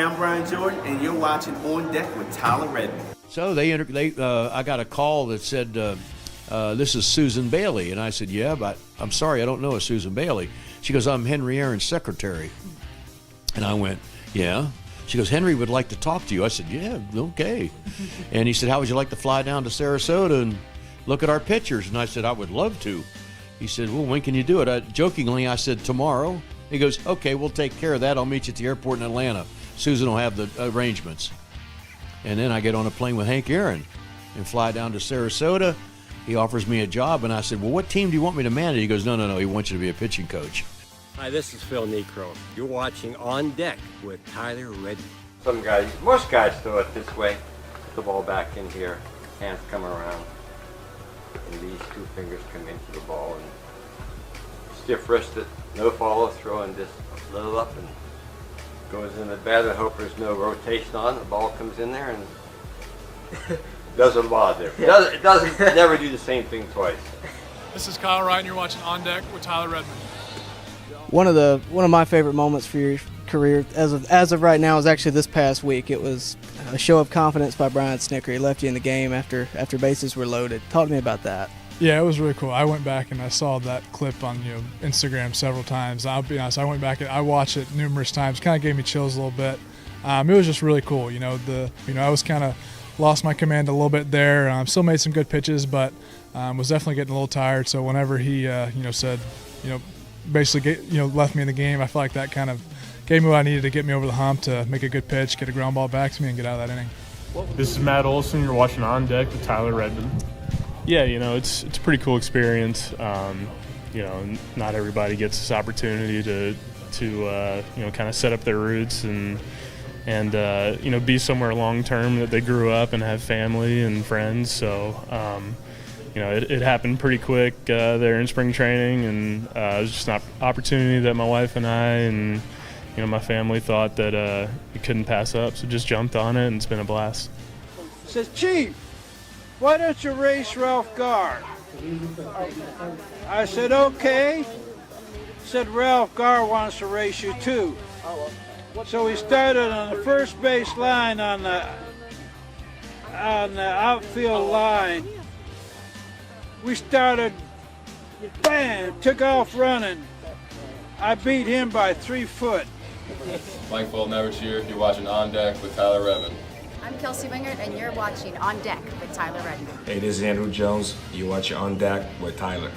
I'm Brian Jordan, and you're watching On Deck with Tyler Redmond. So I got a call that said, this is Susan Bailey. And I said, yeah, but I'm sorry, I don't know a Susan Bailey. She goes, I'm Henry Aaron's secretary. And I went, yeah. She goes, Henry would like to talk to you. I said, yeah, okay. And he said, how would you like to fly down to Sarasota and look at our pictures? And I said, I would love to. He said, well, when can you do it? Jokingly, I said, tomorrow. He goes, okay, we'll take care of that. I'll meet you at the airport in Atlanta. Susan will have the arrangements. And then I get on a plane with Hank Aaron and fly down to Sarasota. He offers me a job, and I said, well, what team do you want me to manage? He goes, no, he wants you to be a pitching coach. Hi, this is Phil Necro. You're watching On Deck with Tyler Redmond. Most guys throw it this way, put the ball back in here, hands come around, and these two fingers come into the ball, and stiff-wristed, no follow-through, and just a little up and goes in the bat. I hope there's no rotation on. The ball comes in there and doesn't bother. It doesn't never do the same thing twice. This is Kyle Wright, and you're watching On Deck with Tyler Redmond. One of my favorite moments for your career, as of right now, is actually this past week. It was a show of confidence by Brian Snitker. He left you in the game after bases were loaded. Talk to me about that. Yeah, it was really cool. I went back and I saw that clip on Instagram several times. I'll be honest, I went back and I watched it numerous times. Kind of gave me chills a little bit. It was just really cool. I was kind of lost my command a little bit there. Still made some good pitches, but was definitely getting a little tired. So whenever he said basically left me in the game, I felt like that kind of gave me what I needed to get me over the hump to make a good pitch, get a ground ball back to me, and get out of that inning. This is Matt Olson. You're watching On Deck with Tyler Redmond. Yeah, it's a pretty cool experience. Not everybody gets this opportunity to kind of set up their roots and be somewhere long term that they grew up and have family and friends. So it happened pretty quick there in spring training, and it was just an opportunity that my wife and I and my family thought that it couldn't pass up. So just jumped on it, and it's been a blast. Says, Chief, why don't you race Ralph Garr? I said, okay. Said, Ralph Garr wants to race you too. So we started on the first base line on the outfield line. We started, bam, took off running. I beat him by 3 foot. Mike Fulton here. You're watching On Deck with Tyler Redmond. I'm Kelsey Wingert, and you're watching On Deck with Tyler Redmond. Hey, this is Andrew Jones. You're watching On Deck with Tyler.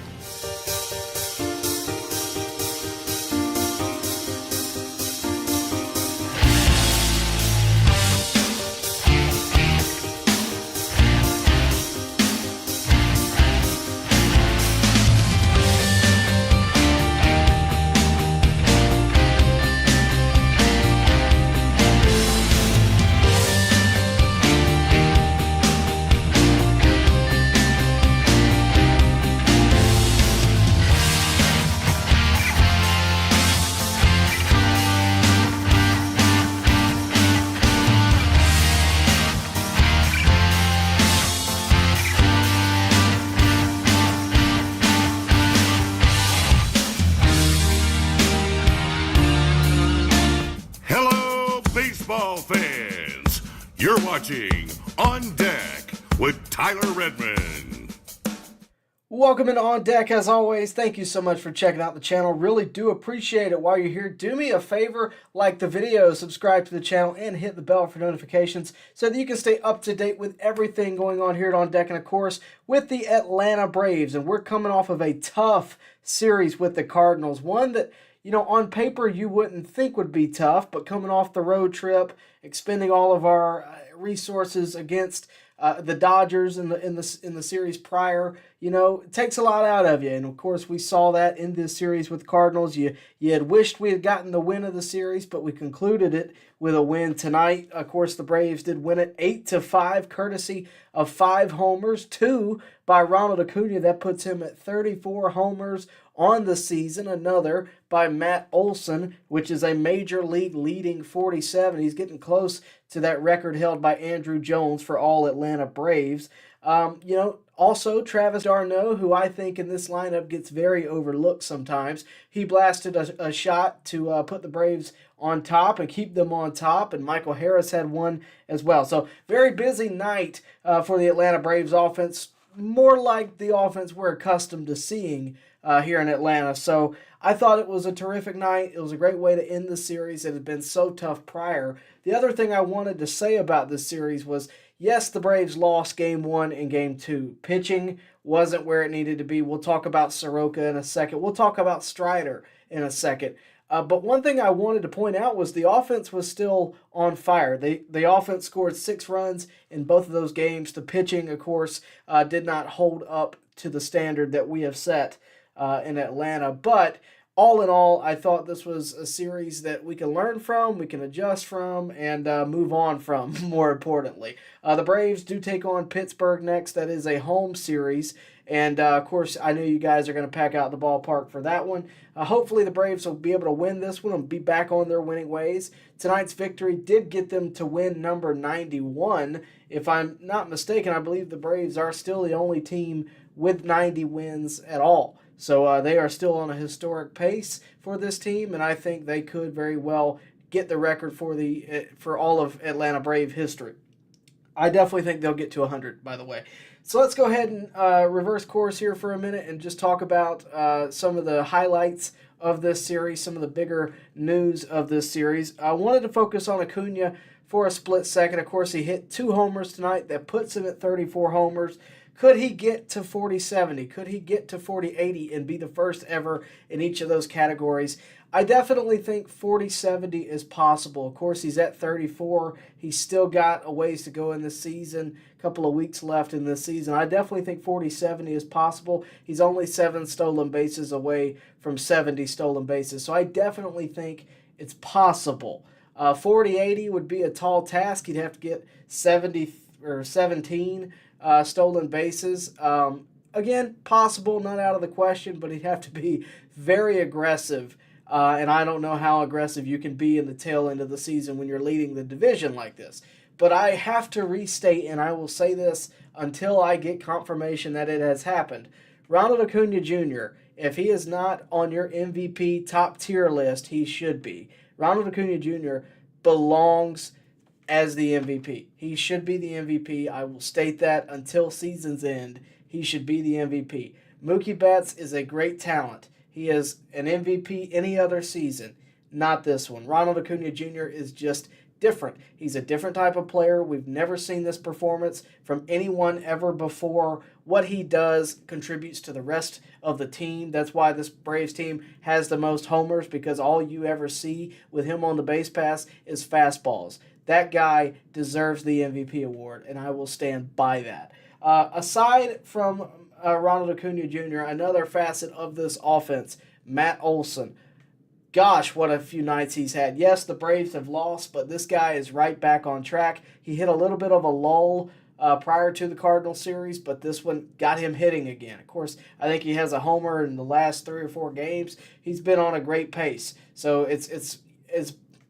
fans. You're watching On Deck with Tyler Redmond. Welcome into On Deck. As always, thank you so much for checking out the channel. Really do appreciate it. While you're here, do me a favor, like the video, subscribe to the channel, and hit the bell for notifications so that you can stay up to date with everything going on here at On Deck, and of course with the Atlanta Braves. And we're coming off of a tough series with the Cardinals, one that, you know, on paper you wouldn't think would be tough, but coming off the road trip, expending all of our resources against the Dodgers in the series prior, you know, it takes a lot out of you. And of course, we saw that in this series with Cardinals. You had wished we had gotten the win of the series, but we concluded it with a win tonight. Of course, the Braves did win it 8-5, courtesy of 5 homers, 2 by Ronald Acuna. That puts him at 34 homers on the season. Another by Matt Olson, which is a major league leading 47. He's getting close to that record held by Andrew Jones for all Atlanta Braves. You know, Also, Travis d'Arnaud, who I think in this lineup gets very overlooked sometimes, he blasted a shot to put the Braves on top and keep them on top, and Michael Harris had one as well. So very busy night for the Atlanta Braves offense, more like the offense we're accustomed to seeing here in Atlanta. So I thought it was a terrific night. It was a great way to end the series. It had been so tough prior. The other thing I wanted to say about this series was, yes, the Braves lost Game 1 and Game 2. Pitching wasn't where it needed to be. We'll talk about Soroka in a second. We'll talk about Strider in a second. But one thing I wanted to point out was the offense was still on fire. The offense scored 6 runs in both of those games. The pitching, of course, did not hold up to the standard that we have set in Atlanta. But all in all, I thought this was a series that we can learn from, we can adjust from, and move on from, more importantly. The Braves do take on Pittsburgh next. That is a home series. And, of course, I know you guys are going to pack out the ballpark for that one. Hopefully the Braves will be able to win this one and be back on their winning ways. Tonight's victory did get them to win number 91. If I'm not mistaken, I believe the Braves are still the only team with 90 wins at all. So they are still on a historic pace for this team, and I think they could very well get the record for all of Atlanta Brave history. I definitely think they'll get to 100, by the way. So let's go ahead and reverse course here for a minute and just talk about some of the highlights of this series, some of the bigger news of this series. I wanted to focus on Acuna for a split second. Of course, he hit 2 homers tonight. That puts him at 34 homers. Could he get to 40-70? Could he get to 40-80 and be the first ever in each of those categories? I definitely think 40-70 is possible. Of course, he's at 34. He's still got a ways to go in this season, a couple of weeks left in this season. I definitely think 40-70 is possible. He's only 7 stolen bases away from 70 stolen bases. So I definitely think it's possible. 40-80 would be a tall task. He'd have to get 70 or 17 stolen bases. Again, possible, not out of the question, but he'd have to be very aggressive. And I don't know how aggressive you can be in the tail end of the season when you're leading the division like this. But I have to restate, and I will say this until I get confirmation that it has happened. Ronald Acuna Jr., if he is not on your MVP top tier list, he should be. Ronald Acuna Jr. belongs as the MVP. He should be the MVP. I will state that until season's end. He should be the MVP. Mookie Betts is a great talent. He is an MVP any other season, not this one. Ronald Acuna Jr. is just different. He's a different type of player. We've never seen this performance from anyone ever before. What he does contributes to the rest of the team. That's why this Braves team has the most homers, because all you ever see with him on the base pass is fastballs. That guy deserves the MVP award, and I will stand by that. Aside from Ronald Acuna Jr., another facet of this offense, Matt Olson. Gosh, what a few nights he's had. Yes, the Braves have lost, but this guy is right back on track. He hit a little bit of a lull prior to the Cardinals series, but this one got him hitting again. Of course, I think he has a homer in the last 3 or 4 games. He's been on a great pace. So it's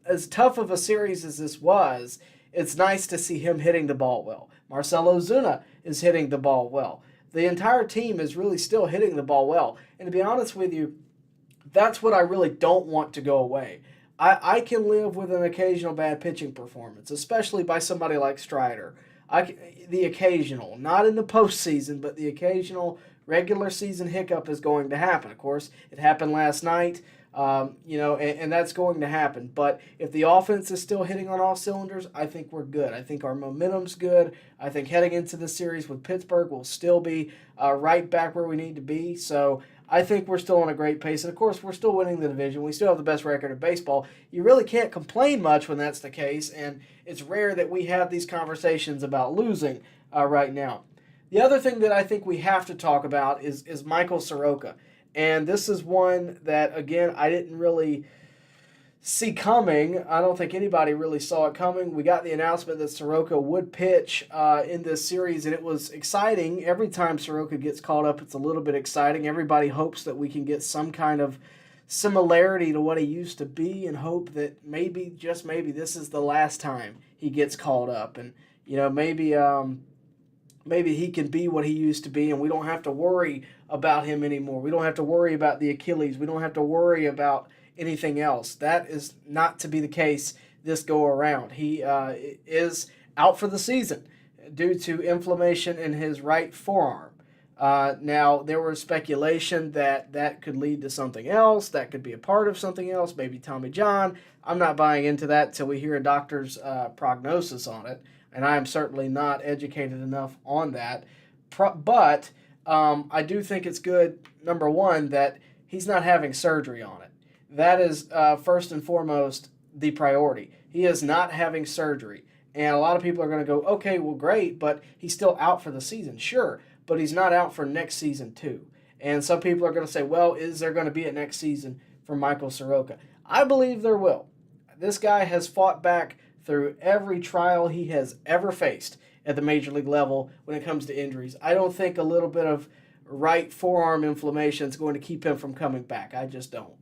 as tough of a series as this was, it's nice to see him hitting the ball well. Marcell Ozuna is hitting the ball well. The entire team is really still hitting the ball well. And to be honest with you, that's what I really don't want to go away. I can live with an occasional bad pitching performance, especially by somebody like Strider. The occasional, not in the postseason, but the occasional regular season hiccup is going to happen. Of course, it happened last night. And that's going to happen. But if the offense is still hitting on all cylinders, I think we're good. I think our momentum's good. I think heading into the series with Pittsburgh, we'll still be right back where we need to be. So I think we're still on a great pace. And, of course, we're still winning the division. We still have the best record in baseball. You really can't complain much when that's the case, and it's rare that we have these conversations about losing right now. The other thing that I think we have to talk about is Michael Soroka. And this is one that, again, I didn't really see coming. I don't think anybody really saw it coming. We got the announcement that Soroka would pitch in this series, and it was exciting. Every time Soroka gets called up, it's a little bit exciting. Everybody hopes that we can get some kind of similarity to what he used to be and hope that maybe, just maybe, this is the last time he gets called up. And, maybe maybe he can be what he used to be, and we don't have to worry about him anymore. We don't have to worry about the Achilles. We don't have to worry about anything else. That is not to be the case this go around. He is out for the season due to inflammation in his right forearm. Now, there was speculation that that could lead to something else, that could be a part of something else, maybe Tommy John. I'm not buying into that until we hear a doctor's prognosis on it, and I am certainly not educated enough on that. But I do think it's good, number one, that he's not having surgery on it. That is first and foremost the priority. He is not having surgery. And a lot of people are going to go, okay, well, great, but he's still out for the season. Sure, but he's not out for next season too. And some people are going to say, well, is there going to be a next season for Michael Soroka? I believe there will. This guy has fought back through every trial he has ever faced at the major league level when it comes to injuries. I don't think a little bit of right forearm inflammation is going to keep him from coming back. I just don't.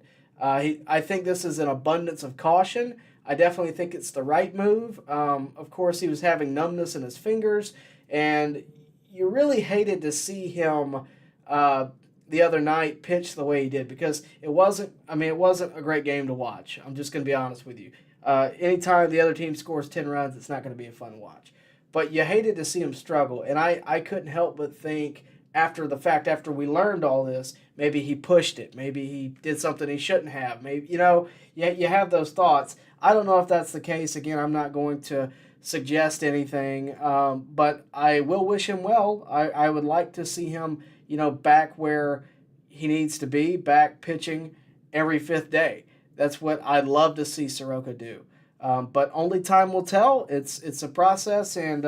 I think this is an abundance of caution. I definitely think it's the right move. Of course, he was having numbness in his fingers, and you really hated to see him the other night pitch the way he did, because it wasn't a great game to watch. I'm just going to be honest with you. Anytime the other team scores 10 runs, it's not going to be a fun watch. But you hated to see him struggle, and I couldn't help but think after the fact, after we learned all this, maybe he pushed it. Maybe he did something he shouldn't have. Maybe, you have those thoughts. I don't know if that's the case. Again, I'm not going to suggest anything, but I will wish him well. I would like to see him, back where he needs to be, back pitching every fifth day. That's what I'd love to see Soroka do. But only time will tell. It's a process, and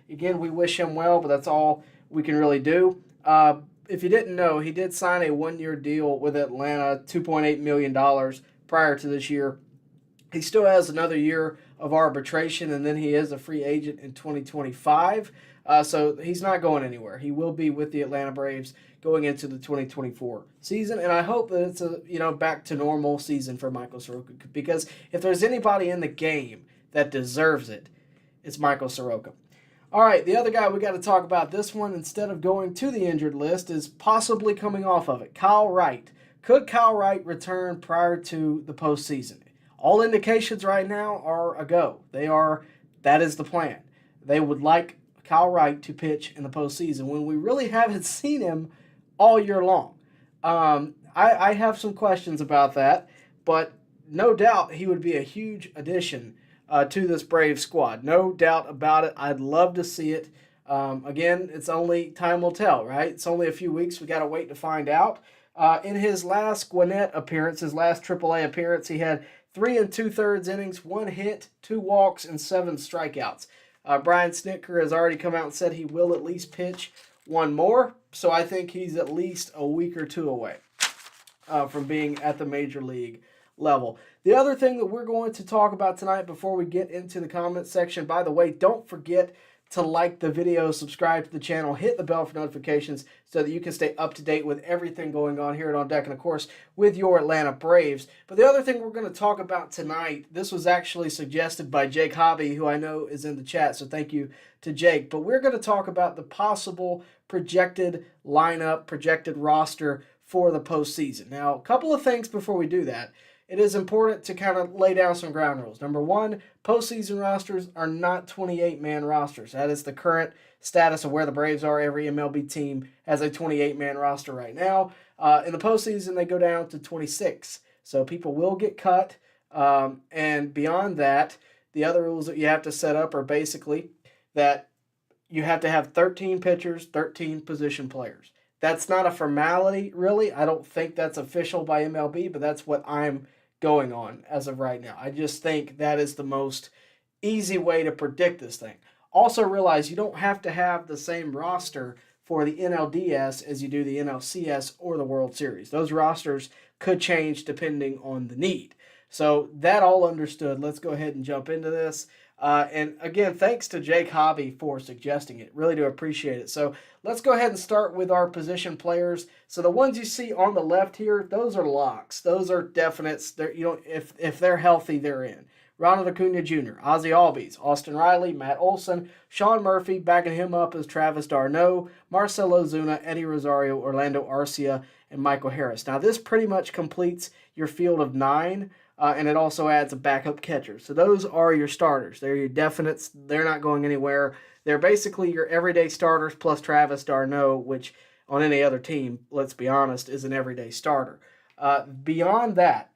again, we wish him well, but that's all we can really do. If you didn't know, he did sign a one-year deal with Atlanta, $2.8 million prior to this year. He still has another year of arbitration, and then he is a free agent in 2025. So he's not going anywhere. He will be with the Atlanta Braves going into the 2024 season, and I hope that it's a back to normal season for Michael Soroka, because if there's anybody in the game that deserves it, it's Michael Soroka. All right, the other guy we got to talk about this one, instead of going to the injured list, is possibly coming off of it. Kyle Wright. Could Kyle Wright return prior to the postseason? All indications right now are a go. That is the plan. They would like Kyle Wright to pitch in the postseason when we really haven't seen him all year long. I have some questions about that, but no doubt he would be a huge addition to this Braves squad. No doubt about it. I'd love to see it. Again, it's only time will tell, right? It's only a few weeks. We got to wait to find out. In his last Gwinnett appearance, his last AAA appearance, he had 3 2/3 innings, 1 hit, 2 walks, and 7 strikeouts. Brian Snitker has already come out and said he will at least pitch one more, so I think he's at least a week or two away from being at the major league level. The other thing that we're going to talk about tonight before we get into the comment section, by the way, don't forget to like the video, subscribe to the channel, hit the bell for notifications so that you can stay up to date with everything going on here at On Deck and, of course, with your Atlanta Braves. But the other thing we're going to talk about tonight, this was actually suggested by Jake Hobby, who I know is in the chat, so thank you to Jake. But we're going to talk about the possible projected lineup, projected roster for the postseason. Now, a couple of things before we do that. It is important to kind of lay down some ground rules. Number one, postseason rosters are not 28-man rosters. That is the current status of where the Braves are. Every MLB team has a 28-man roster right now. In the postseason, they go down to 26. So people will get cut. And beyond that, the other rules that you have to set up are basically that you have to have 13 pitchers, 13 position players. That's not a formality, really. I don't think that's official by MLB, but that's what I'm going on as of right now. I just think that is the most easy way to predict this thing. Also realize you don't have to have the same roster for the NLDS as you do the NLCS or the World Series. Those rosters could change depending on the need. So that all understood. Let's go ahead and jump into this. And again, thanks to Jake Hobby for suggesting it. Really do appreciate it. So let's go ahead and start with our position players. So the ones you see on the left here, those are locks. Those are definites. If they're healthy, they're in. Ronald Acuna Jr., Ozzie Albies, Austin Riley, Matt Olson, Sean Murphy, backing him up as Travis d'Arnaud, Marcelo Zuna, Eddie Rosario, Orlando Arcia, and Michael Harris. Now, this pretty much completes your field of 9, and it also adds a backup catcher. So those are your starters. They're your definites. They're not going anywhere. They're basically your everyday starters plus Travis d'Arnaud, which on any other team, let's be honest, is an everyday starter. Beyond that,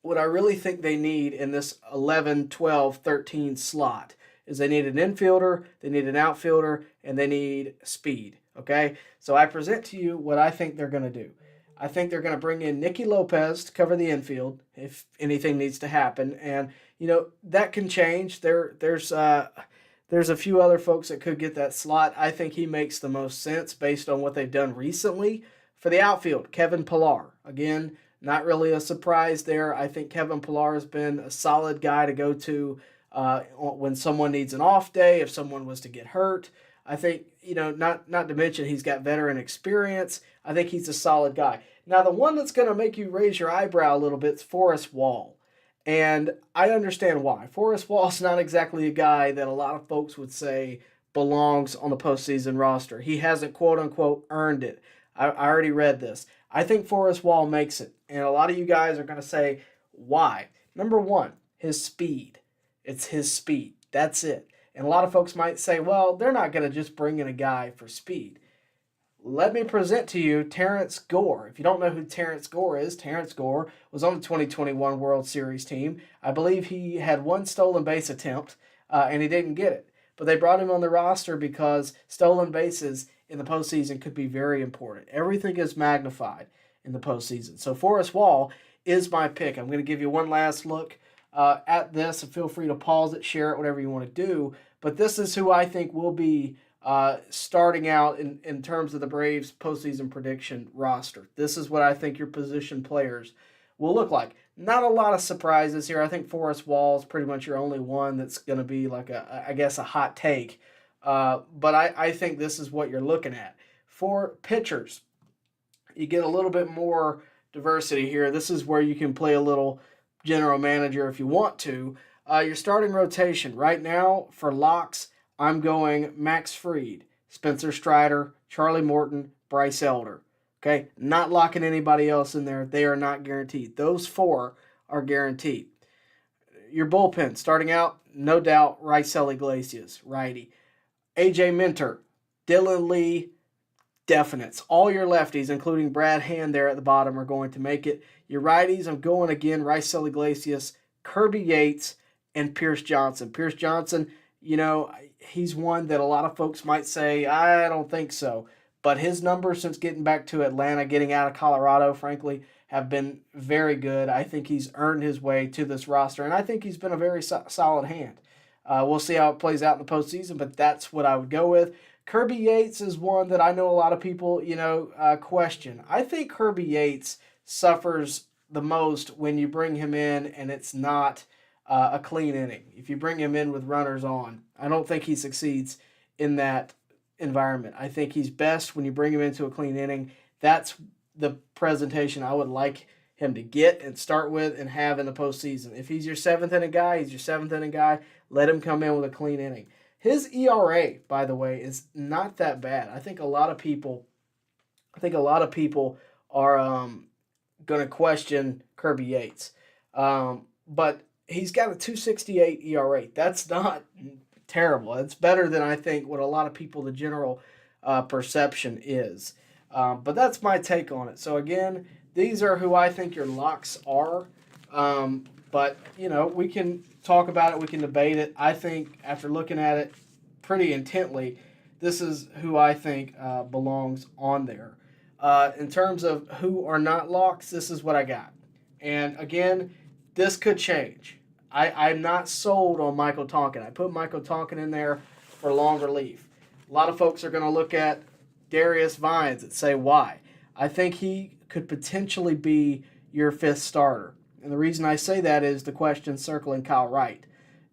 what I really think they need in this 11, 12, 13 slot is they need an infielder, they need an outfielder, and they need speed, okay? So I present to you what I think they're going to do. I think they're going to bring in Nicky Lopez to cover the infield if anything needs to happen. And, you know, that can change. There's a few other folks that could get that slot. I think he makes the most sense based on what they've done recently. For the outfield, Kevin Pillar. Again, not really a surprise there. I think Kevin Pillar has been a solid guy to go to when someone needs an off day, if someone was to get hurt. I think, you know, not to mention he's got veteran experience. I think he's a solid guy. Now, the one that's going to make you raise your eyebrow a little bit is Forrest Wall. And I understand why. Forrest Wall's not exactly a guy that a lot of folks would say belongs on the postseason roster. He hasn't, quote-unquote, earned it. I already read this. I think Forrest Wall makes it. And a lot of you guys are going to say, why? Number one, his speed. It's his speed. That's it. And a lot of folks might say, well, they're not going to just bring in a guy for speed. Let me present to you Terrence Gore. If you don't know who Terrence Gore is, Terrence Gore was on the 2021 World Series team. I believe he had one stolen base attempt, and he didn't get it. But they brought him on the roster because stolen bases in the postseason could be very important. Everything is magnified in the postseason. So Forrest Wall is my pick. I'm going to give you one last look at this, and feel free to pause it, share it, whatever you want to do. But this is who I think will be starting out in terms of the Braves postseason prediction roster. This is what I think your position players will look like. Not a lot of surprises here. I think Forrest Wall is pretty much your only one that's going to be like a hot take. But I think this is what you're looking at. For pitchers, you get a little bit more diversity here. This is where you can play a little general manager if you want to. Your starting rotation right now for locks, I'm going Max Fried, Spencer Strider, Charlie Morton, Bryce Elder. Okay, not locking anybody else in there. They are not guaranteed. Those 4 are guaranteed. Your bullpen, starting out, no doubt, Raisel Iglesias, righty. AJ Minter, Dylan Lee, definites. All your lefties, including Brad Hand there at the bottom, are going to make it. Your righties, I'm going again, Raisel Iglesias, Kirby Yates, and Pierce Johnson. Pierce Johnson, you know, he's one that a lot of folks might say, I don't think so. But his numbers since getting back to Atlanta, getting out of Colorado, frankly, have been very good. I think he's earned his way to this roster, and I think he's been a very solid hand. We'll see how it plays out in the postseason, but that's what I would go with. Kirby Yates is one that I know a lot of people, question. I think Kirby Yates suffers the most when you bring him in and it's not a clean inning. If you bring him in with runners on, I don't think he succeeds in that environment. I think he's best when you bring him into a clean inning. That's the presentation I would like him to get and start with and have in the postseason. If he's your 7th inning guy, he's your 7th inning guy. Let him come in with a clean inning. His ERA, by the way, is not that bad. I think a lot of people are going to question Kirby Yates. But he's got a 2.68 ERA. That's not terrible. It's better than I think what a lot of people, the general perception is. But that's my take on it. So again, these are who I think your locks are. But, we can talk about it. We can debate it. I think after looking at it pretty intently, this is who I think belongs on there. In terms of who are not locks, this is what I got. And again, this could change. I'm not sold on Michael Tonkin. I put Michael Tonkin in there for long relief. A lot of folks are going to look at Darius Vines and say, why? I think he could potentially be your 5th starter. And the reason I say that is the question circling Kyle Wright.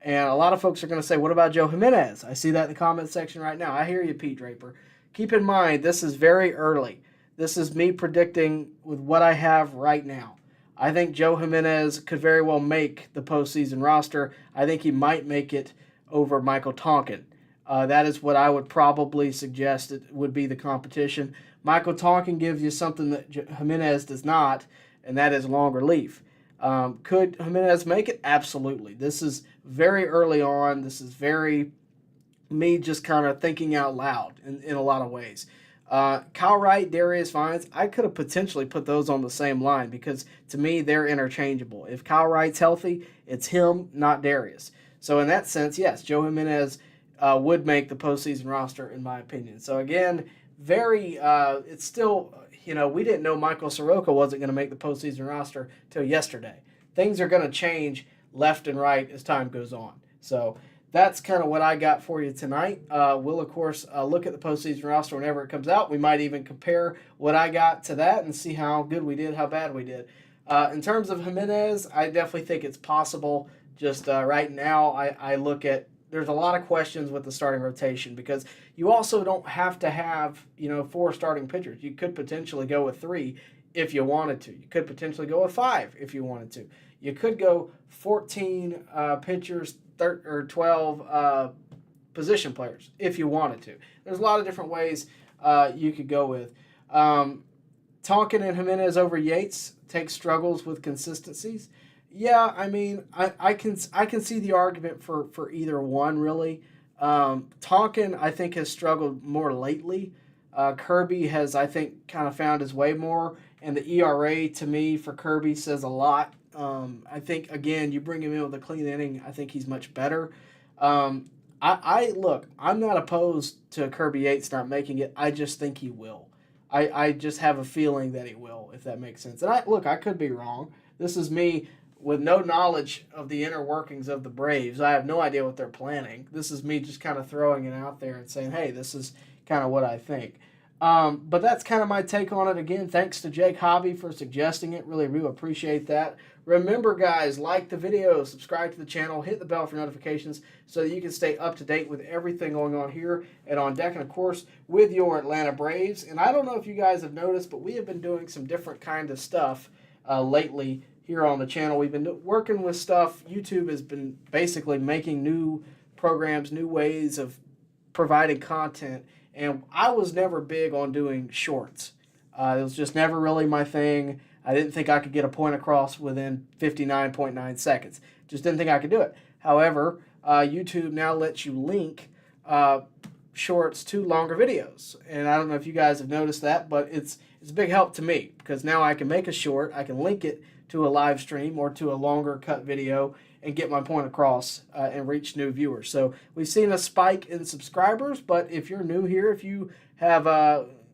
And a lot of folks are going to say, what about Joe Jimenez? I see that in the comment section right now. I hear you, Pete Draper. Keep in mind, this is very early. This is me predicting with what I have right now. I think Joe Jimenez could very well make the postseason roster. I think he might make it over Michael Tonkin. That is what I would probably suggest it would be the competition. Michael Tonkin gives you something that Jimenez does not, and that is long relief. Could Jimenez make it? Absolutely. This is very early on. This is very me just kind of thinking out loud in a lot of ways. Kyle Wright, Darius Vines, I could have potentially put those on the same line because to me they're interchangeable. If Kyle Wright's healthy, it's him, not Darius. So in that sense, yes, Joe Jimenez would make the postseason roster in my opinion. So again, it's still, we didn't know Michael Soroka wasn't going to make the postseason roster till yesterday. Things are going to change left and right as time goes on. So that's kind of what I got for you tonight. We'll, of course, look at the postseason roster whenever it comes out. We might even compare what I got to that and see how good we did, how bad we did. In terms of Jimenez, I definitely think it's possible. Just right now, I look at there's a lot of questions with the starting rotation because you also don't have to have 4 starting pitchers. You could potentially go with 3 if you wanted to. You could potentially go with 5 if you wanted to. You could go 14 pitchers, 12 position players if you wanted to. There's a lot of different ways you could go with. Tonkin and Jimenez over Yates take struggles with consistencies. Yeah, I mean, I can see the argument for either one, really. Tonkin, I think, has struggled more lately. Kirby has, I think, kind of found his way more. And the ERA, to me, for Kirby says a lot. I think, again, you bring him in with a clean inning, I think he's much better. Look, I'm not opposed to Kirby Yates not making it. I just think he will. I just have a feeling that he will, if that makes sense. And I could be wrong. This is me with no knowledge of the inner workings of the Braves. I have no idea what they're planning. This is me just kind of throwing it out there and saying, hey, this is kind of what I think. But that's kind of my take on it. Again, thanks to Jake Hobby for suggesting it. Really do appreciate that. Remember, guys, like the video, subscribe to the channel, hit the bell for notifications so that you can stay up to date with everything going on here and on deck, and, of course, with your Atlanta Braves. And I don't know if you guys have noticed, but we have been doing some different kind of stuff lately here on the channel. We've been working with stuff. YouTube has been basically making new programs, new ways of providing content. And I was never big on doing shorts. It was just never really my thing. I didn't think I could get a point across within 59.9 seconds. Just didn't think I could do it. However, YouTube now lets you link shorts to longer videos. And I don't know if you guys have noticed that, but it's a big help to me because now I can make a short, I can link it to a live stream or to a longer cut video and get my point across and reach new viewers. So we've seen a spike in subscribers, but if you're new here, if you have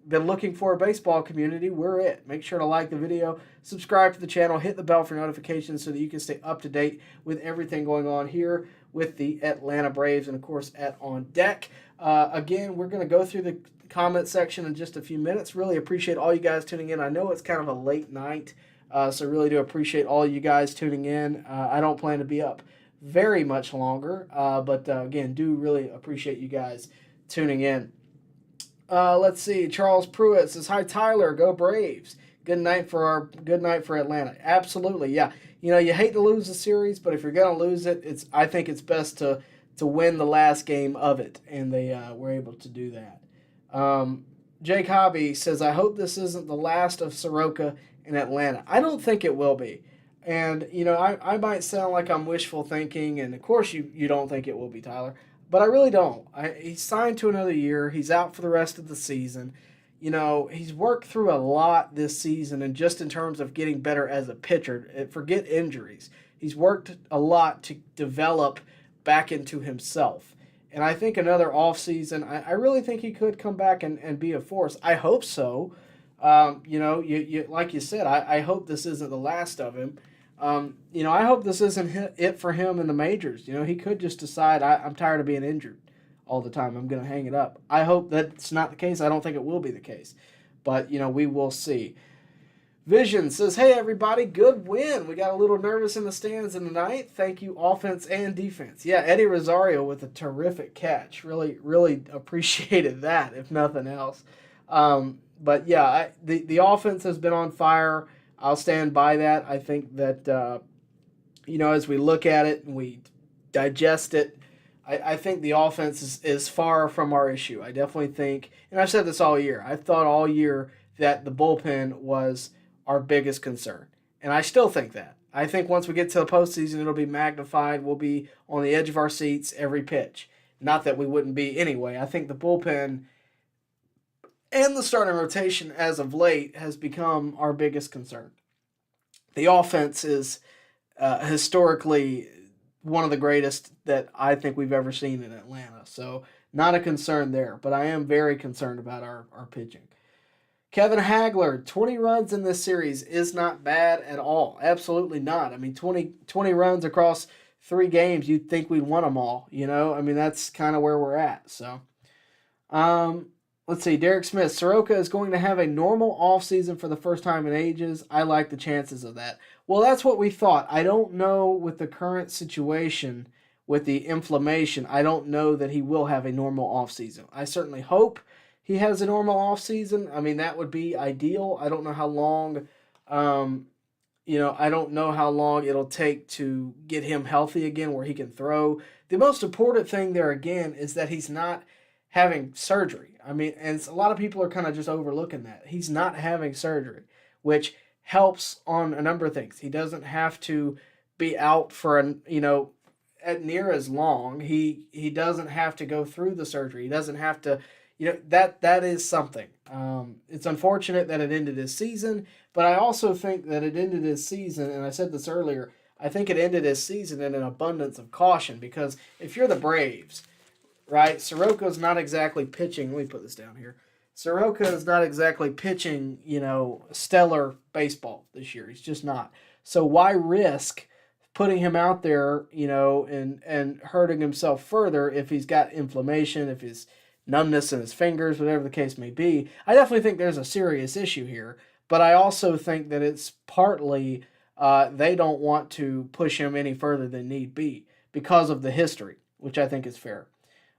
been looking for a baseball community, we're it. Make sure to like the video, subscribe to the channel, hit the bell for notifications so that you can stay up to date with everything going on here with the Atlanta Braves and, of course, at On Deck. Again, we're going to go through the comment section in just a few minutes. Really appreciate all you guys tuning in. I know it's kind of a late night, so really do appreciate all you guys tuning in. I don't plan to be up very much longer, but again, do really appreciate you guys tuning in. Let's see. Charles Pruitt says, "Hi Tyler, go Braves. Good night for Atlanta." Absolutely, yeah. You hate to lose a series, but if you're gonna lose it, I think it's best to win the last game of it, and they were able to do that. Jake Hobby says, "I hope this isn't the last of Soroka in Atlanta." I don't think it will be. And, I might sound like I'm wishful thinking, and of course you don't think it will be, Tyler, but I really don't. He's signed to another year. He's out for the rest of the season. He's worked through a lot this season, and just in terms of getting better as a pitcher, forget injuries. He's worked a lot to develop back into himself. And I think another offseason, I really think he could come back and be a force. I hope so. You like you said, I hope this isn't the last of him. I hope this isn't it for him in the majors. He could just decide, I'm tired of being injured all the time. I'm going to hang it up. I hope that's not the case. I don't think it will be the case. But, we will see. Vision says, "Hey, everybody, good win. We got a little nervous in the stands in the night. Thank you, offense and defense." Yeah, Eddie Rosario with a terrific catch. Really, really appreciated that, if nothing else. But, yeah, the offense has been on fire. I'll stand by that. I think that, as we look at it and we digest it, I think the offense is far from our issue. I definitely think, and I've said this all year, I thought all year that the bullpen was our biggest concern. And I still think that. I think once we get to the postseason, it'll be magnified. We'll be on the edge of our seats every pitch. Not that we wouldn't be anyway. I think the bullpen and the starting rotation as of late has become our biggest concern. The offense is historically one of the greatest that I think we've ever seen in Atlanta. So not a concern there, but I am very concerned about our pitching. Kevin Hagler, 20 runs in this series is not bad at all. Absolutely not. I mean, 20 runs across 3 games, you'd think we'd won them all, I mean, that's kind of where we're at. So, let's see. Derek Smith, Soroka is going to have a normal offseason for the first time in ages. I like the chances of that. Well, that's what we thought. I don't know with the current situation with the inflammation. I don't know that he will have a normal offseason. I certainly hope he has a normal offseason. I mean, that would be ideal. I don't know how long, I don't know how long it'll take to get him healthy again where he can throw. The most important thing there, again, is that he's not having surgery. I mean, and a lot of people are kind of just overlooking that. He's not having surgery, which helps on a number of things. He doesn't have to be out for, at near as long. He doesn't have to go through the surgery. He doesn't have to, that is something. It's unfortunate that it ended his season, but I also think that it ended his season, and I said this earlier, I think it ended his season in an abundance of caution, because if you're the Braves, right, Soroka's not exactly pitching. Let me put this down here. Soroka is not exactly pitching, stellar baseball this year. He's just not. So why risk putting him out there, and hurting himself further if he's got inflammation, if his numbness in his fingers, whatever the case may be? I definitely think there's a serious issue here, but I also think that it's partly they don't want to push him any further than need be because of the history, which I think is fair.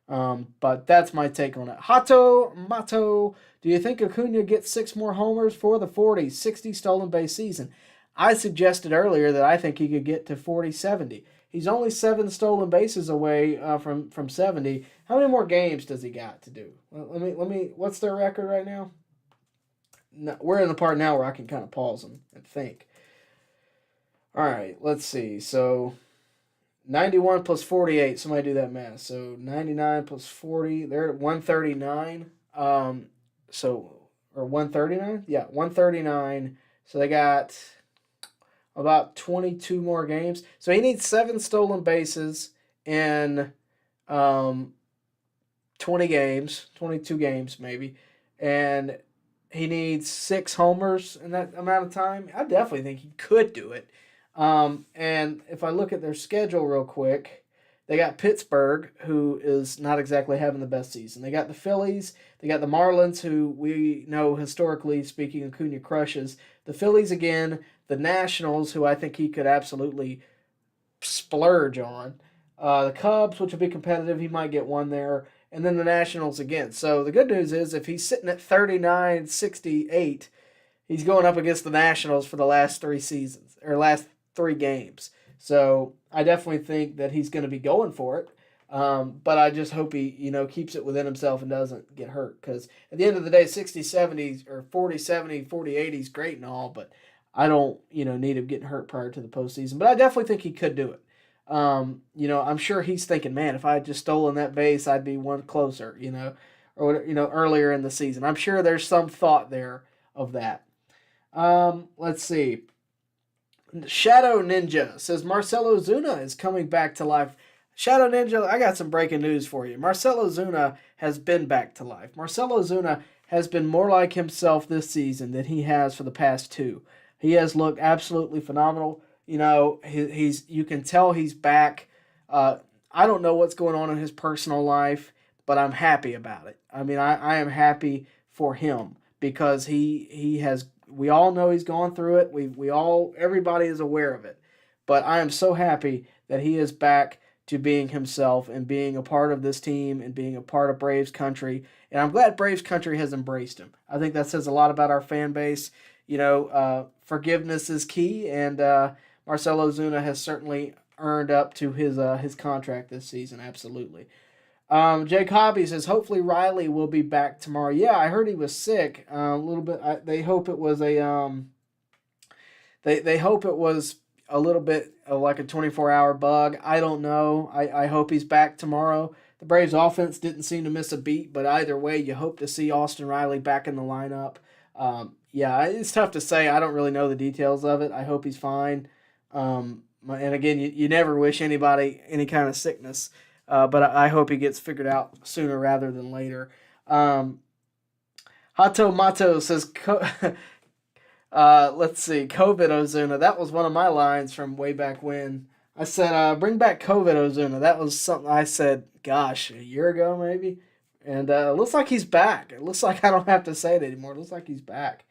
But that's my take on it. Hato Mato, do you think Acuna gets 6 more homers for the 40-60 stolen base season? I suggested earlier that I think he could get to 40-70. He's only 7 stolen bases away from 70. How many more games does he got to do? Let me. What's their record right now? No, we're in the part now where I can kind of pause and think. All right, let's see. So 91 plus 48. Somebody do that math. So 99 plus 40. They're at 139. Or 139? Yeah, 139. So they got about 22 more games. So he needs 7 stolen bases in 20 games, 22 games maybe. And he needs 6 homers in that amount of time. I definitely think he could do it. And if I look at their schedule real quick, they got Pittsburgh, who is not exactly having the best season. They got the Phillies. They got the Marlins, who we know historically speaking Acuna crushes. The Phillies again. The Nationals, who I think he could absolutely splurge on. The Cubs, which will be competitive. He might get 1 there. And then the Nationals again. So the good news is if he's sitting at 39-68, he's going up against the Nationals for the last 3 seasons, or last 3 games. So I definitely think that he's going to be going for it. But I just hope he, keeps it within himself and doesn't get hurt. Because at the end of the day, 60-70 or 40-70, 40-80 is great and all, but I don't, need him getting hurt prior to the postseason. But I definitely think he could do it. I'm sure he's thinking, man, if I had just stolen that base, I'd be 1 closer, or, earlier in the season. I'm sure there's some thought there of that. Let's see. Shadow Ninja says Marcell Ozuna is coming back to life. Shadow Ninja, I got some breaking news for you. Marcell Ozuna has been back to life. Marcell Ozuna has been more like himself this season than he has for the past 2. He has looked absolutely phenomenal. You can tell he's back. I don't know what's going on in his personal life, but I'm happy about it. I mean, I am happy for him because he has. We all know he's gone through it. Everybody is aware of it. But I am so happy that he is back to being himself and being a part of this team and being a part of Braves country. And I'm glad Braves country has embraced him. I think that says a lot about our fan base. forgiveness is key, and Marcell Ozuna has certainly earned up to his contract this season. Absolutely. Jake Hobby says, hopefully Riley will be back tomorrow. Yeah, I heard he was sick a little bit. They hope it was they hope it was a little bit like a 24-hour bug. I don't know. I hope he's back tomorrow. The Braves offense didn't seem to miss a beat, but either way, you hope to see Austin Riley back in the lineup. Yeah, it's tough to say. I don't really know the details of it. I hope he's fine. And again, you never wish anybody any kind of sickness, but I hope he gets figured out sooner rather than later. Hato Mato says, let's see, COVID Ozuna. That was one of my lines from way back when. I said, bring back COVID Ozuna. That was something I said, gosh, a year ago maybe. And it looks like he's back. It looks like I don't have to say it anymore. It looks like he's back.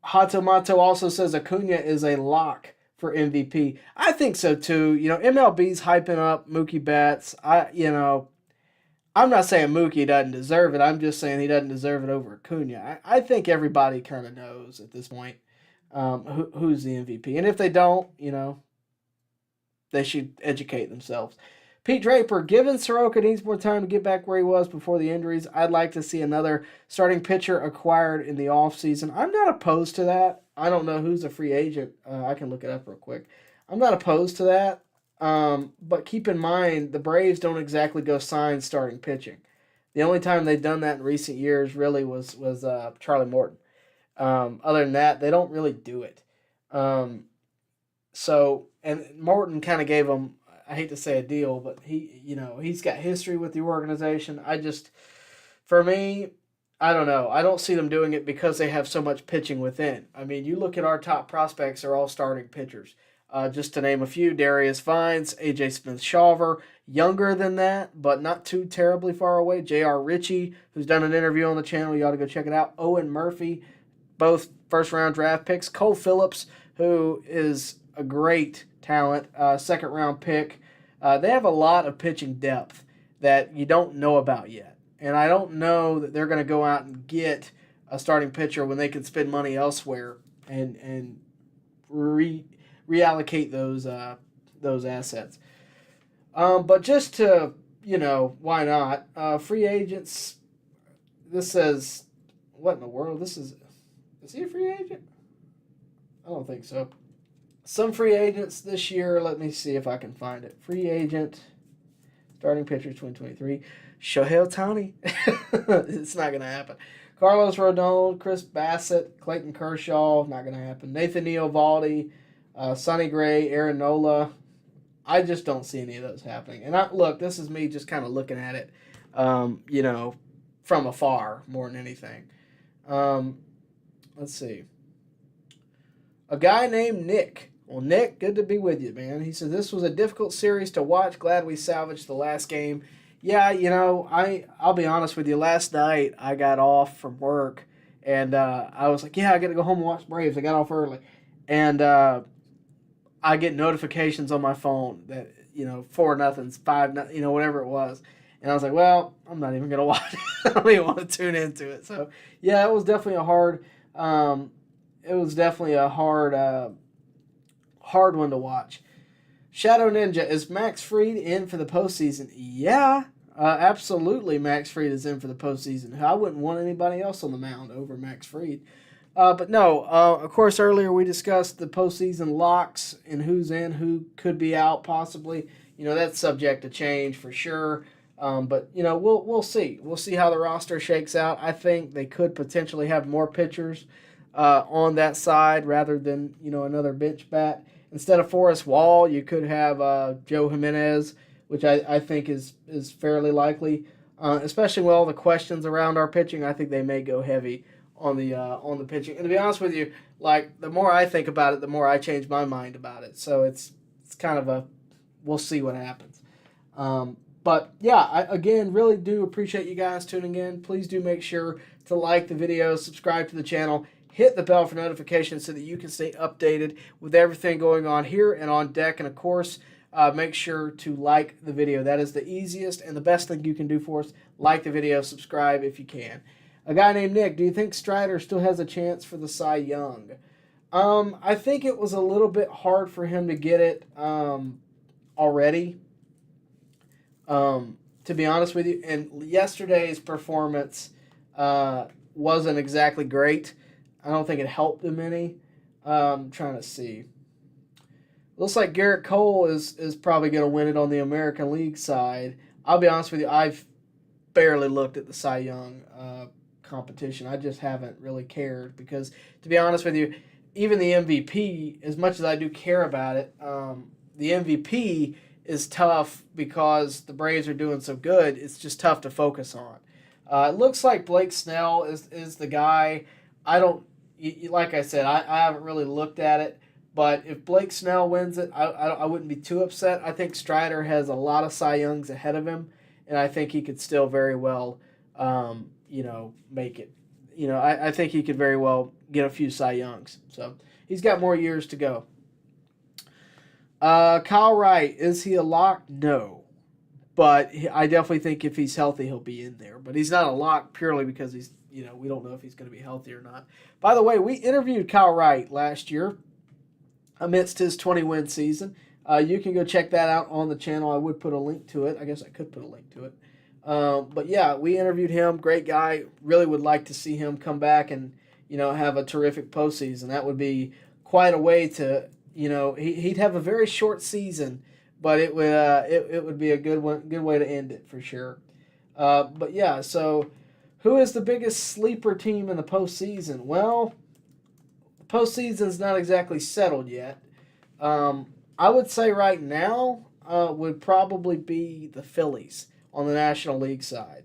Hato Mato also says Acuna is a lock for MVP. I think so too. You know, MLB's hyping up Mookie Betts. I'm not saying Mookie doesn't deserve it. I'm just saying he doesn't deserve it over Acuna. I think everybody kind of knows at this point who's the MVP. And if they don't, they should educate themselves. Pete Draper, given Soroka needs more time to get back where he was before the injuries, I'd like to see another starting pitcher acquired in the offseason. I'm not opposed to that. I don't know who's a free agent. I can look it up real quick. I'm not opposed to that. But keep in mind, the Braves don't exactly go sign starting pitching. The only time they've done that in recent years really was Charlie Morton. Other than that, they don't really do it. And Morton kind of gave them, I hate to say a deal, but he's got history with the organization. For me, I don't know. I don't see them doing it because they have so much pitching within. I mean, you look at our top prospects, they're all starting pitchers. Just to name a few, Darius Vines, A.J. Smith-Shawver, younger than that, but not too terribly far away. J.R. Ritchie, who's done an interview on the channel. You ought to go check it out. Owen Murphy, both first-round draft picks. Cole Phillips, who is a great talent, second-round pick. They have a lot of pitching depth that you don't know about yet. And I don't know that they're going to go out and get a starting pitcher when they can spend money elsewhere and reallocate those assets. But just to, why not? Free agents, this says, what in the world? Is he a free agent? I don't think so. Some free agents this year, let me see if I can find it. Free agent, starting pitcher 2023, Shohei Ohtani. It's not going to happen. Carlos Rodon, Chris Bassett, Clayton Kershaw, not going to happen. Nathan Eovaldi, Sonny Gray, Aaron Nola. I just don't see any of those happening. And look, this is me just kind of looking at it, from afar more than anything. Let's see. A guy named Nick. Well, Nick, good to be with you, man. He said, this was a difficult series to watch. Glad we salvaged the last game. Yeah, I'll be honest with you. Last night, I got off from work, and I was like, I got to go home and watch Braves. I got off early. And I get notifications on my phone that, 4-0, 5-0, whatever it was. And I was like, well, I'm not even going to watch it. I don't even want to tune into it. So, yeah, it was definitely a hard one to watch. Shadow Ninja, is Max Fried in for the postseason? Yeah, absolutely Max Fried is in for the postseason. I wouldn't want anybody else on the mound over Max Fried. But no, of course, earlier we discussed the postseason locks and who's in, who could be out possibly. That's subject to change for sure. But, we'll see. We'll see how the roster shakes out. I think they could potentially have more pitchers on that side rather than, another bench bat. Instead of Forrest Wall, you could have Joe Jimenez, which I think is fairly likely. Especially with all the questions around our pitching, I think they may go heavy on the pitching. And to be honest with you, the more I think about it, the more I change my mind about it. So it's kind of we'll see what happens. But yeah, I again really do appreciate you guys tuning in. Please do make sure to like the video, subscribe to the channel, hit the bell for notifications so that you can stay updated with everything going on here and on deck. And of course, make sure to like the video. That is the easiest and the best thing you can do for us. Like the video, subscribe if you can. A guy named Nick, do you think Strider still has a chance for the Cy Young? I think it was a little bit hard for him to get it already, to be honest with you. And yesterday's performance wasn't exactly great. I don't think it helped him any. I'm trying to see. Looks like Garrett Cole is probably going to win it on the American League side. I'll be honest with you, I've barely looked at the Cy Young competition. I just haven't really cared because, to be honest with you, even the MVP, as much as I do care about it, the MVP is tough because the Braves are doing so good. It's just tough to focus on. It looks like Blake Snell is the guy. I don't, like I said, I haven't really looked at it. But if Blake Snell wins it, I wouldn't be too upset. I think Strider has a lot of Cy Youngs ahead of him, and I think he could still very well, make it. I think he could very well get a few Cy Youngs. So he's got more years to go. Kyle Wright, is he a lock? No. But I definitely think if he's healthy, he'll be in there. But he's not a lock purely because he's, we don't know if he's going to be healthy or not. By the way, we interviewed Kyle Wright last year amidst his 20-win season. You can go check that out on the channel. I would put a link to it. I guess I could put a link to it. But yeah, we interviewed him. Great guy. Really would like to see him come back and, have a terrific postseason. That would be quite a way to, he'd have a very short season, but it would be a good way to end it for sure. But yeah, so who is the biggest sleeper team in the postseason? Well, postseason's not exactly settled yet. I would say right now would probably be the Phillies on the National League side.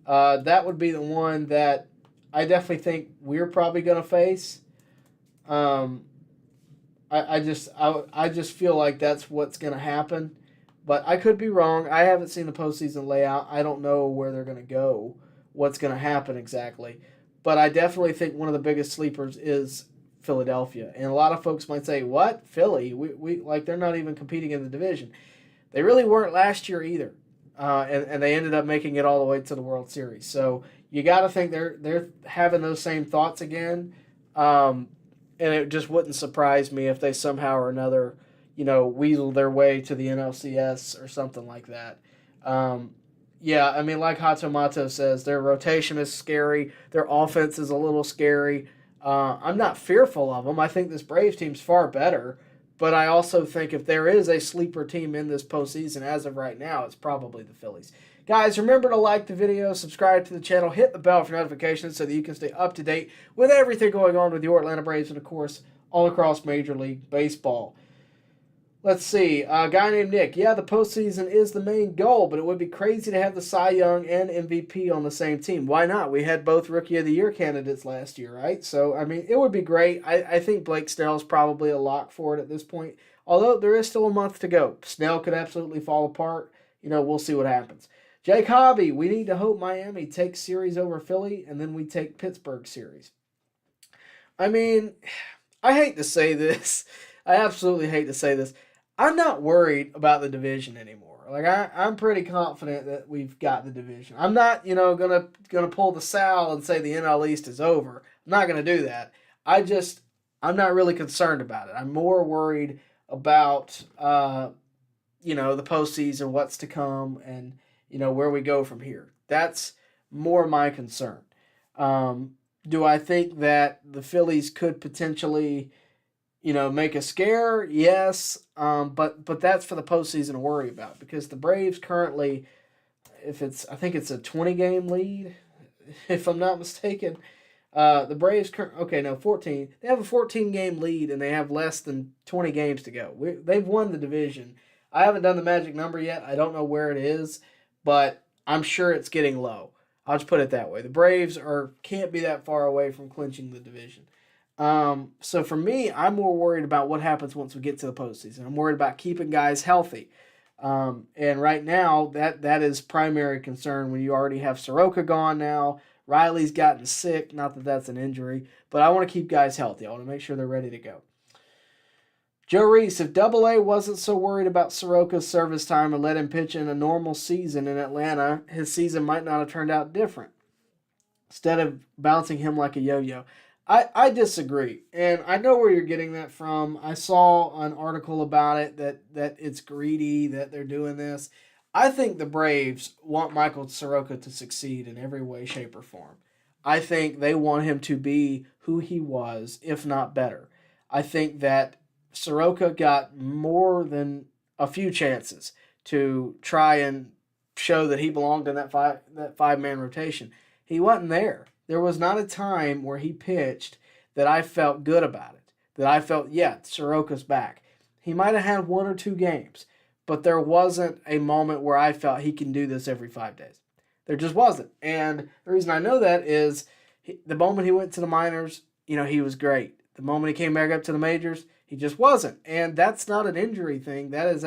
That would be the one that I definitely think we're probably going to face. I just feel like that's what's going to happen. But I could be wrong. I haven't seen the postseason layout. I don't know where they're going to go, what's going to happen exactly. But I definitely think one of the biggest sleepers is Philadelphia. And a lot of folks might say, what? Philly? We like they're not even competing in the division. They really weren't last year either. And they ended up making it all the way to the World Series. So you got to think they're having those same thoughts again. And it just wouldn't surprise me if they somehow or another, weasel their way to the NLCS or something like that. Yeah, I mean, like Hatomato says, their rotation is scary. Their offense is a little scary. I'm not fearful of them. I think this Braves team's far better. But I also think if there is a sleeper team in this postseason as of right now, it's probably the Phillies. Guys, remember to like the video, subscribe to the channel, hit the bell for notifications so that you can stay up to date with everything going on with your Atlanta Braves and, of course, all across Major League Baseball. Let's see. A guy named Nick. Yeah, the postseason is the main goal, but it would be crazy to have the Cy Young and MVP on the same team. Why not? We had both Rookie of the Year candidates last year, right? So, I mean, it would be great. I think Blake Snell's probably a lock for it at this point, although there is still a month to go. Snell could absolutely fall apart. We'll see what happens. Jake Hobby, we need to hope Miami takes series over Philly, and then we take Pittsburgh series. I mean, I hate to say this. I absolutely hate to say this. I'm not worried about the division anymore. Like I'm pretty confident that we've got the division. I'm not, gonna pull the Sal and say the NL East is over. I'm not gonna do that. I'm not really concerned about it. I'm more worried about the postseason, what's to come, and where we go from here. That's more my concern. Do I think that the Phillies could potentially make a scare? Yes. But that's for the postseason to worry about because the Braves currently, I think it's a 20-game lead, if I'm not mistaken. The Braves, 14. They have a 14-game lead and they have less than 20 games to go. They've won the division. I haven't done the magic number yet. I don't know where it is, but I'm sure it's getting low. I'll just put it that way. The Braves can't be that far away from clinching the division. So for me, I'm more worried about what happens once we get to the postseason. I'm worried about keeping guys healthy. And right now, that is primary concern when you already have Soroka gone now. Riley's gotten sick. Not that that's an injury, but I want to keep guys healthy. I want to make sure they're ready to go. Joe Reese, if AA wasn't so worried about Soroka's service time and let him pitch in a normal season in Atlanta, his season might not have turned out different. instead of bouncing him like a yo-yo. I disagree, and I know where you're getting that from. I saw an article about it that it's greedy that they're doing this. I think the Braves want Michael Soroka to succeed in every way, shape, or form. I think they want him to be who he was, if not better. I think that Soroka got more than a few chances to try and show that he belonged in that five-man rotation. He wasn't there. There was not a time where he pitched that I felt good about it, that I felt, yeah, Soroka's back. He might have had 1 or 2 games, but there wasn't a moment where I felt he can do this every 5 days. There just wasn't. And the reason I know that is the moment he went to the minors, he was great. The moment he came back up to the majors, he just wasn't. And that's not an injury thing. That is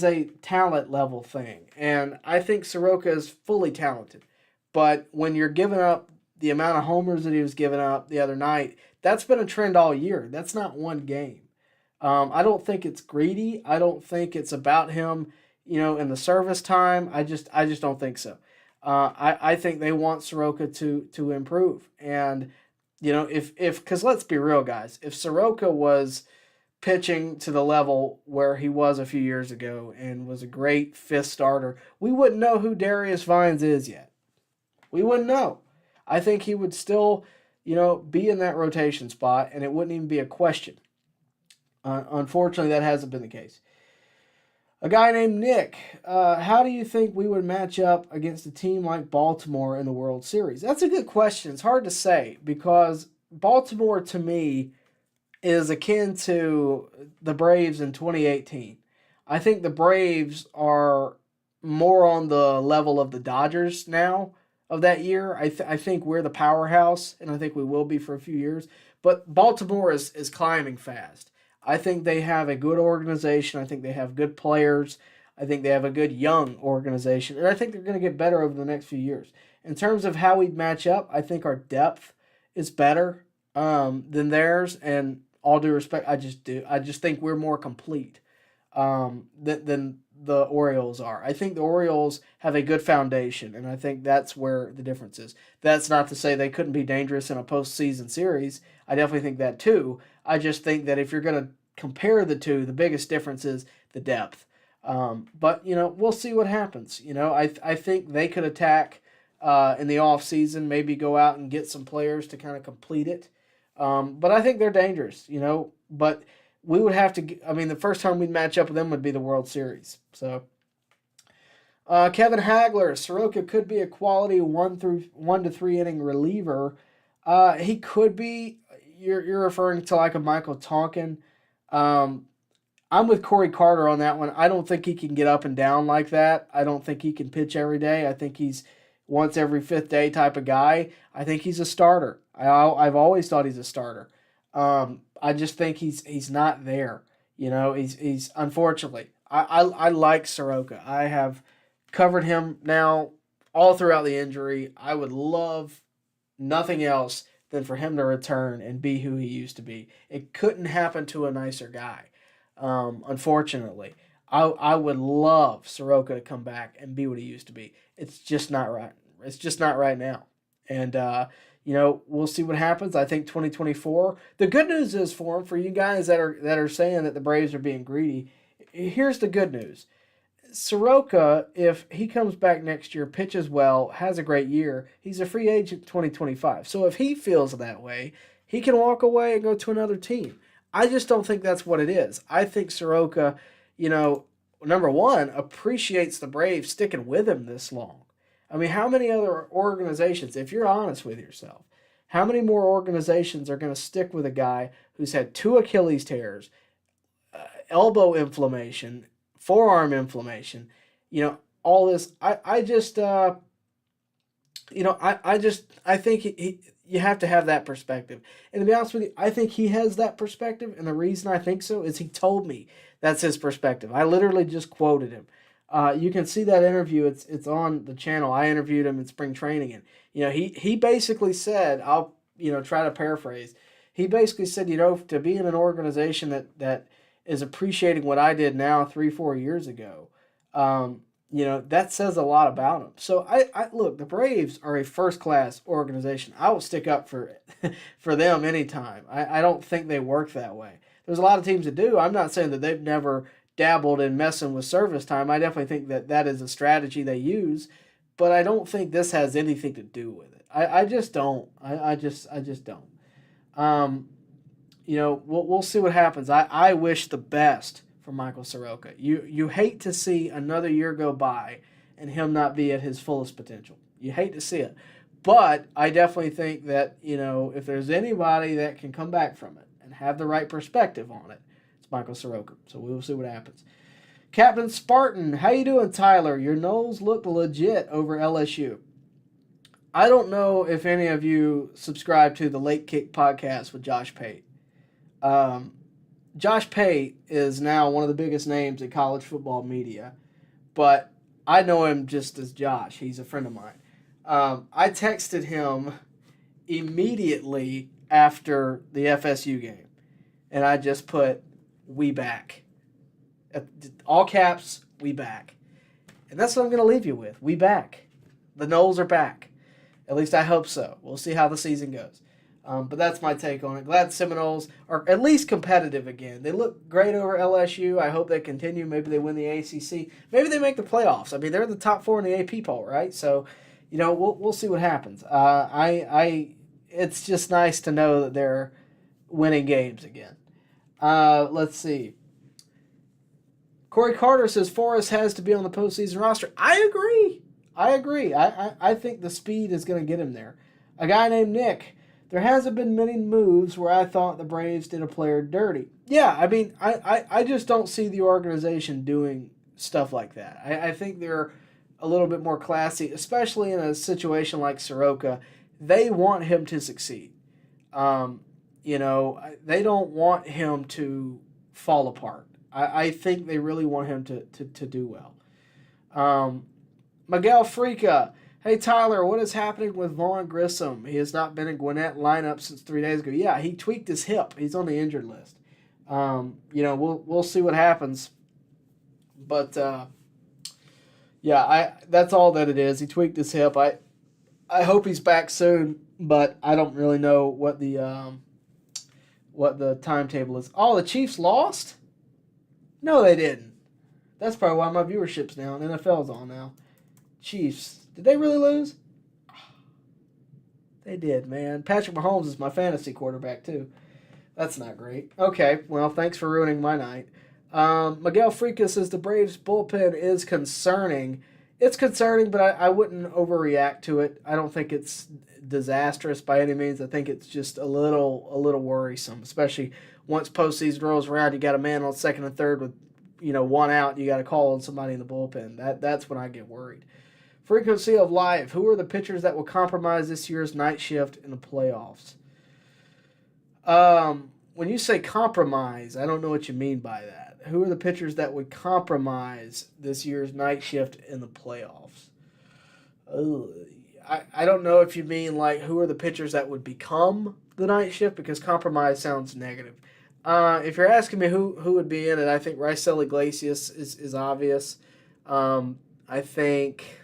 a talent level thing. And I think Soroka is fully talented. But when you're giving up the amount of homers that he was giving up the other night, that's been a trend all year. That's not one game. I don't think it's greedy. I don't think it's about him, in the service time. I just don't think so. I think they want Soroka to improve. And, because let's be real, guys, if Soroka was pitching to the level where he was a few years ago and was a great 5th starter, we wouldn't know who Darius Vines is yet. We wouldn't know. I think he would still, be in that rotation spot, and it wouldn't even be a question. Unfortunately, that hasn't been the case. A guy named Nick, how do you think we would match up against a team like Baltimore in the World Series? That's a good question. It's hard to say because Baltimore, to me, is akin to the Braves in 2018. I think the Braves are more on the level of the Dodgers now of that year. I think we're the powerhouse, and I think we will be for a few years. But Baltimore is climbing fast. I think they have a good organization. I think they have good players. I think they have a good young organization. And I think they're going to get better over the next few years. In terms of how we match up, I think our depth is better than theirs. And all due respect, I just think we're more complete than the Orioles are. I think the Orioles have a good foundation, and I think that's where the difference is. That's not to say they couldn't be dangerous in a postseason series. I definitely think that too. I just think that if you're going to compare the two, the biggest difference is the depth. But, we'll see what happens. I think they could attack in the offseason, maybe go out and get some players to kind of complete it. But I think they're dangerous, But we would have to, the first time we'd match up with them would be the World Series. So, Kevin Hagler, Soroka could be a quality 1 to 3 inning reliever. He could be. You're referring to like a Michael Tonkin. I'm with Corey Carter on that one. I don't think he can get up and down like that. I don't think he can pitch every day. I think he's once every 5th day type of guy. I think he's a starter. I've always thought he's a starter. I just think he's not there. He's unfortunately. I like Soroka. I have covered him now all throughout the injury. I would love nothing else than for him to return and be who he used to be. It couldn't happen to a nicer guy, unfortunately. I would love Soroka to come back and be what he used to be. It's just not right. It's just not right now. And, we'll see what happens. I think 2024. The good news is for him, for you guys that are saying that the Braves are being greedy, here's the good news. Soroka, if he comes back next year, pitches well, has a great year, he's a free agent 2025. So if he feels that way, he can walk away and go to another team. I just don't think that's what it is. I think Soroka, number one, appreciates the Braves sticking with him this long. How many other organizations, if you're honest with yourself, how many more organizations are going to stick with a guy who's had 2 Achilles tears, elbow inflammation, forearm inflammation, all this. I think you have to have that perspective. And to be honest with you, I think he has that perspective. And the reason I think so is he told me that's his perspective. I literally just quoted him. You can see that interview. It's on the channel. I interviewed him in spring training, and he basically said, I'll try to paraphrase. He basically said, to be in an organization that is appreciating what I did now 3-4 years ago, that says a lot about them. So I look, the Braves are a first-class organization. I will stick up for for them anytime. I don't think they work that way. There's a lot of teams that do. I'm not saying that they've never dabbled in messing with service time. I definitely think that is a strategy they use, but I don't think this has anything to do with it. I just don't. I just don't. We'll see what happens. I wish the best for Michael Soroka. You hate to see another year go by and him not be at his fullest potential. You hate to see it. But I definitely think that, if there's anybody that can come back from it and have the right perspective on it, it's Michael Soroka. So we will see what happens. Captain Spartan, how you doing, Tyler? Your nose looked legit over LSU. I don't know if any of you subscribe to the Late Kick podcast with Josh Pate. Josh Pate is now one of the biggest names in college football media, but I know him just as Josh. He's a friend of mine. I texted him immediately after the FSU game, and I just put, "We back." All caps, "We back." And that's what I'm going to leave you with. We back. The Noles are back. At least I hope so. We'll see how the season goes. But that's my take on it. Glad the Seminoles are at least competitive again. They look great over LSU. I hope they continue. Maybe they win the ACC. Maybe they make the playoffs. I mean, they're in the top 4 in the AP poll, right? So, we'll see what happens. It's just nice to know that they're winning games again. Let's see. Corey Carter says Forrest has to be on the postseason roster. I agree. I think the speed is going to get him there. A guy named Nick. There hasn't been many moves where I thought the Braves did a player dirty. Yeah, I mean, I just don't see the organization doing stuff like that. I think they're a little bit more classy, especially in a situation like Soroka. They want him to succeed. They don't want him to fall apart. I think they really want him to do well. Miguel Freaka. Hey, Tyler, what is happening with Vaughn Grissom? He has not been in Gwinnett lineup since 3 days ago. Yeah, he tweaked his hip. He's on the injured list. We'll see what happens. But, that's all that it is. He tweaked his hip. I hope he's back soon, but I don't really know what the timetable is. Oh, the Chiefs lost? No, they didn't. That's probably why my viewership's down. NFL's on now. Chiefs. Did they really lose? They did, man. Patrick Mahomes is my fantasy quarterback, too. That's not great. Okay, well, thanks for ruining my night. Miguel Freaka says the Braves' bullpen is concerning. It's concerning, but I wouldn't overreact to it. I don't think it's disastrous by any means. I think it's just a little worrisome, especially once postseason rolls around. You got a man on second and third with one out. You got to call on somebody in the bullpen. That's when I get worried. Frequency of life. Who are the pitchers that will compromise this year's night shift in the playoffs? When you say compromise, I don't know what you mean by that. Who are the pitchers that would compromise this year's night shift in the playoffs? I don't know if you mean like who are the pitchers that would become the night shift, because compromise sounds negative. If you're asking me who would be in it, I think Raisel Iglesias is obvious. I think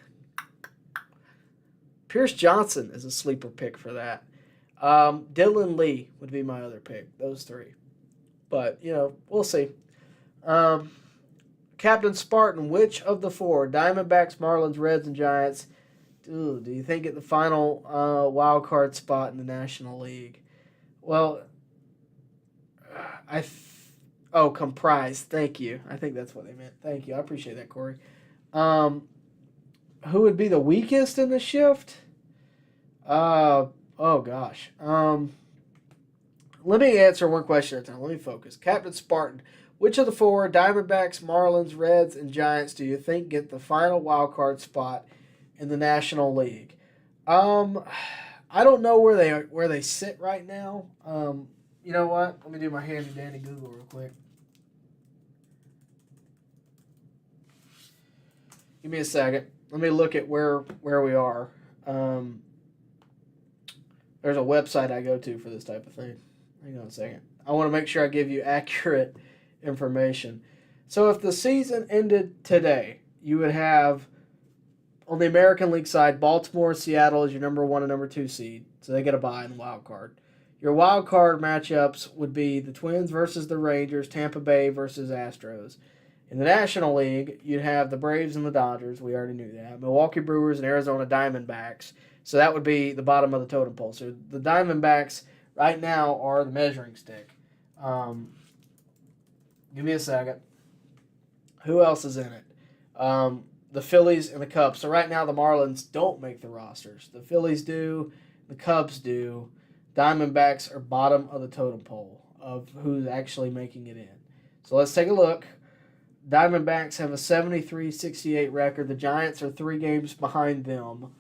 Pierce Johnson is a sleeper pick for that. Dylan Lee would be my other pick, those three. But, we'll see. Captain Spartan, which of the 4, Diamondbacks, Marlins, Reds, and Giants, do you think get the final wild card spot in the National League? Well, comprise. Thank you. I think that's what they meant. Thank you. I appreciate that, Corey. Who would be the weakest in the shift? Oh, gosh. Let me answer one question at a time. Let me focus. Captain Spartan, which of the 4, Diamondbacks, Marlins, Reds, and Giants, do you think get the final wild card spot in the National League? I don't know where they sit right now. You know what? Let me do my handy-dandy Google real quick. Give me a second. Let me look at where we are. There's a website I go to for this type of thing. Hang on a second. I want to make sure I give you accurate information. So if the season ended today, you would have, on the American League side, Baltimore, Seattle is your number 1 and number 2 seed. So they get a bye in the wild card. Your wild card matchups would be the Twins versus the Rangers, Tampa Bay versus Astros. In the National League, you'd have the Braves and the Dodgers. We already knew that. Milwaukee Brewers and Arizona Diamondbacks. So that would be the bottom of the totem pole. So the Diamondbacks right now are the measuring stick. Give me a second. Who else is in it? The Phillies and the Cubs. So right now the Marlins don't make the rosters. The Phillies do. The Cubs do. Diamondbacks are bottom of the totem pole of who's actually making it in. So let's take a look. Diamondbacks have a 73-68 record. The Giants are 3 games behind them.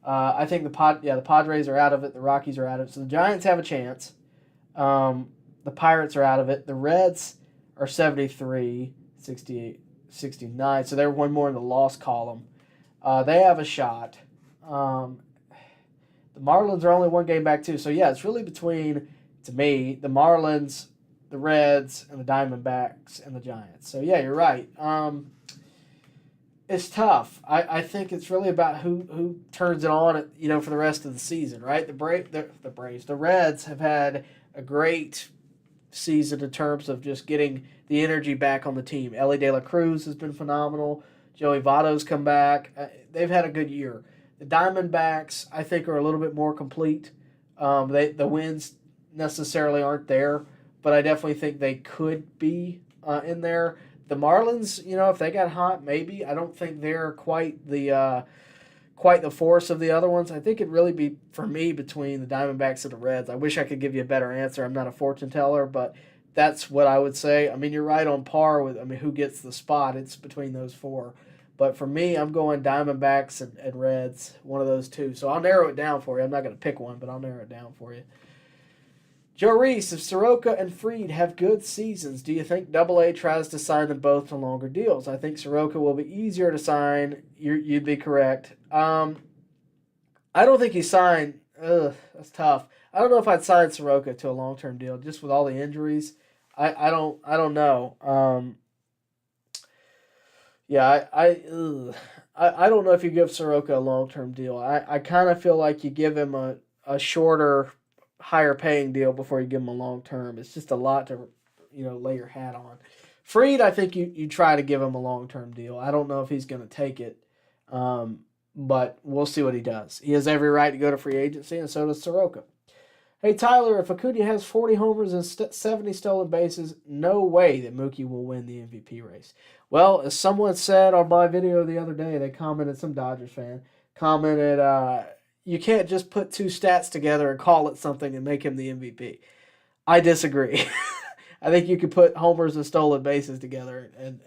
I think the Padres are out of it. The Rockies are out of it. So the Giants have a chance. The Pirates are out of it. The Reds are 73, 68, 69. So they're one more in the loss column. They have a shot. The Marlins are only 1 game back too. So yeah, it's really between, to me, the Marlins, the Reds, and the Diamondbacks, and the Giants. So yeah, you're right. It's tough. I think it's really about who turns it on, for the rest of the season, right? The Reds have had a great season in terms of just getting the energy back on the team. Ellie De La Cruz has been phenomenal. Joey Votto's come back. They've had a good year. The Diamondbacks, I think, are a little bit more complete. The wins necessarily aren't there, but I definitely think they could be in there. The Marlins, if they got hot, maybe. I don't think they're quite the force of the other ones. I think it'd really be, for me, between the Diamondbacks and the Reds. I wish I could give you a better answer. I'm not a fortune teller, but that's what I would say. I mean, you're right on par with, who gets the spot. It's between those 4. But for me, I'm going Diamondbacks and Reds, one of those 2. So I'll narrow it down for you. I'm not going to pick one, but I'll narrow it down for you. Joe Reese, if Soroka and Fried have good seasons, do you think AA tries to sign them both to longer deals? I think Soroka will be easier to sign. You'd be correct. I don't think he signed. That's tough. I don't know if I'd sign Soroka to a long-term deal just with all the injuries. I don't know. I don't know if you give Soroka a long-term deal. I kind of feel like you give him a shorter, higher paying deal before you give him a long-term. It's just a lot to, lay your hat on. Fried, I think you try to give him a long-term deal. I don't know if he's going to take it, but we'll see what he does. He has every right to go to free agency, and so does Soroka. Hey, Tyler, if Acuna has 40 homers and 70 stolen bases, no way that Mookie will win the MVP race. Well, as someone said on my video the other day, they commented, some Dodgers fan, commented, you can't just put 2 stats together and call it something and make him the MVP. I disagree. I think you could put homers and stolen bases together, and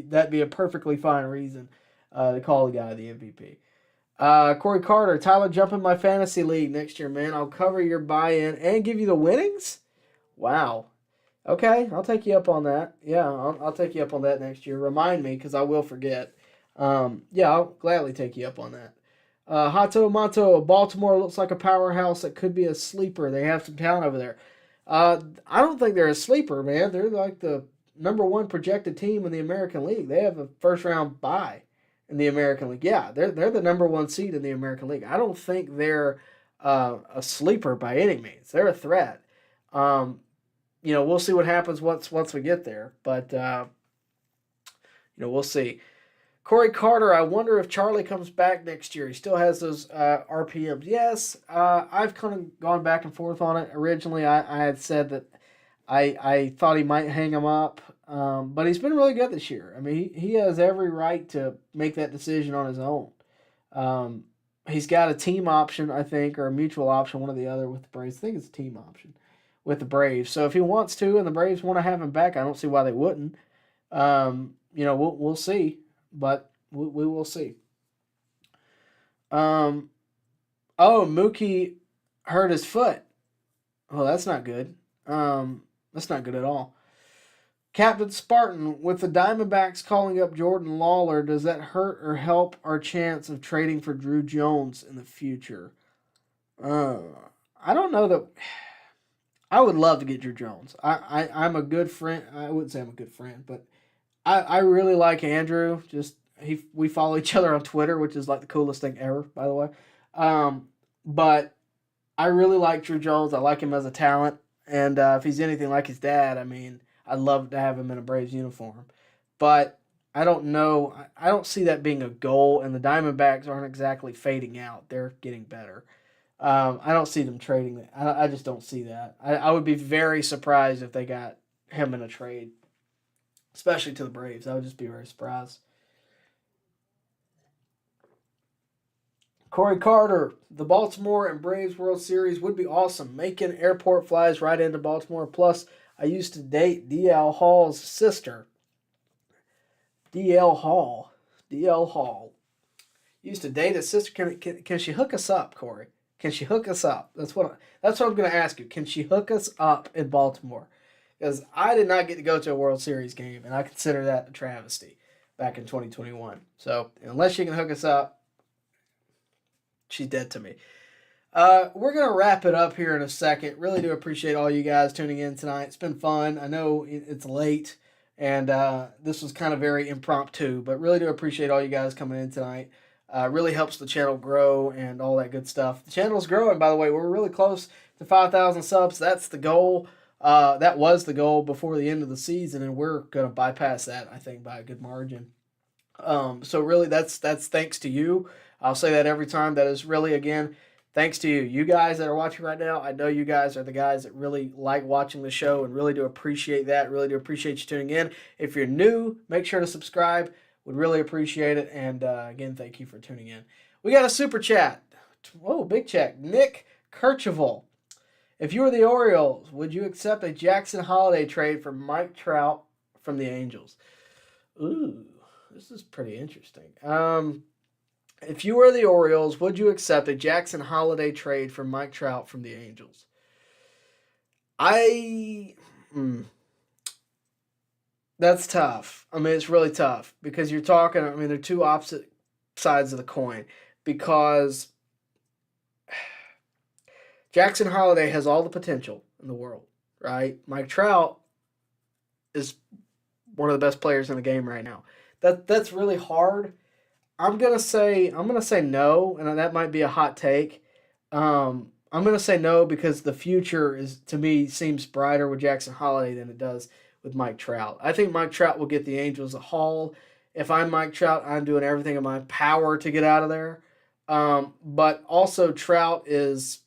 that'd be a perfectly fine reason to call the guy the MVP. Corey Carter, Tyler, jump in my fantasy league next year, man. I'll cover your buy-in and give you the winnings? Wow. Okay, I'll take you up on that. Yeah, I'll take you up on that next year. Remind me, because I will forget. I'll gladly take you up on that. Hato Mato, Baltimore looks like a powerhouse that could be a sleeper. They have some talent over there. I don't think they're a sleeper, man. They're like the number 1 projected team in the American League. They have a first-round bye in the American League. Yeah, they're the number 1 seed in the American League. I don't think they're a sleeper by any means. They're a threat. We'll see what happens once we get there. But, we'll see. Corey Carter, I wonder if Charlie comes back next year. He still has those RPMs. Yes, I've kind of gone back and forth on it. Originally, I had said that I thought he might hang him up, but he's been really good this year. I mean, he has every right to make that decision on his own. He's got a team option, I think, or a mutual option, one or the other with the Braves. I think it's a team option with the Braves. So if he wants to and the Braves want to have him back, I don't see why they wouldn't. We'll see. But we will see. Mookie hurt his foot. Well, that's not good. That's not good at all. Captain Spartan, with the Diamondbacks calling up Jordan Lawler, does that hurt or help our chance of trading for Drew Jones in the future? I don't know that. I would love to get Drew Jones. I'm a good friend. I wouldn't say I'm a good friend, but I really like Andrew. Just we follow each other on Twitter, which is like the coolest thing ever, by the way. But I really like Drew Jones. I like him as a talent. And if he's anything like his dad, I mean, I'd love to have him in a Braves uniform. But I don't know. I don't see that being a goal, and the Diamondbacks aren't exactly fading out. They're getting better. I don't see them trading that. I just don't see that. I would be very surprised if they got him in a trade, especially to the Braves. I would just be very surprised. Corey Carter, the Baltimore and Braves World Series would be awesome. Macon Airport flies right into Baltimore. Plus, I used to date D.L. Hall's sister. D.L. Hall. Used to date his sister. Can she hook us up, Corey? Can she hook us up? That's what I'm going to ask you. Can she hook us up in Baltimore? Because I did not get to go to a World Series game, and I consider that a travesty back in 2021. So unless she can hook us up, she's dead to me. We're going to wrap it up here in a second. Really do appreciate all you guys tuning in tonight. It's been fun. I know it's late, and this was kind of very impromptu, but really do appreciate all you guys coming in tonight. Really helps the channel grow and all that good stuff. The channel's growing, by the way. We're really close to 5,000 subs. That's the goal. That was the goal before the end of the season, and we're going to bypass that, I think, by a good margin. So really, that's thanks to you. I'll say that every time. That is really, again, thanks to you. You guys that are watching right now, I know you guys are the guys that really like watching the show and really do appreciate that. Really do appreciate you tuning in. If you're new, make sure to subscribe. Would really appreciate it. And again, thank you for tuning in. We got a super chat. Whoa, big check. Nick Kirchival. If you were the Orioles, would you accept a Jackson Holiday trade for Mike Trout from the Angels? Ooh, this is pretty interesting. If you were the Orioles, would you accept a Jackson Holiday trade for Mike Trout from the Angels? That's tough. I mean, it's really tough because you're talking, I mean, they're two opposite sides of the coin because Jackson Holiday has all the potential in the world, right? Mike Trout is one of the best players in the game right now. That's really hard. I'm gonna say no, and that might be a hot take. I'm gonna say no because the future is, to me, seems brighter with Jackson Holiday than it does with Mike Trout. I think Mike Trout will get the Angels a haul. If I'm Mike Trout, I'm doing everything in my power to get out of there. But also Trout is,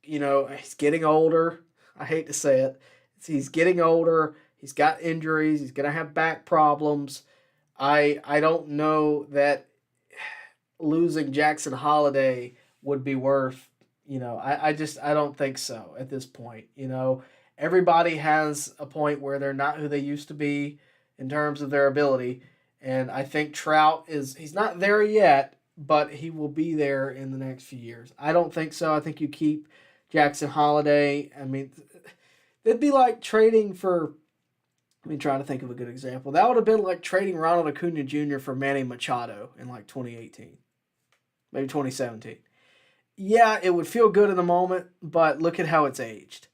he's getting older. I hate to say it. He's getting older. He's got injuries. He's gonna have back problems. I don't know that losing Jackson Holiday would be worth, I don't think so at this point. Everybody has a point where they're not who they used to be in terms of their ability. And I think Trout he's not there yet, but he will be there in the next few years. I don't think so. I think you keep Jackson Holiday. I mean, it'd be like trading for, let me try to think of a good example. That would have been like trading Ronald Acuna Jr. for Manny Machado in like 2018, maybe 2017. Yeah, it would feel good in the moment, but look at how it's aged.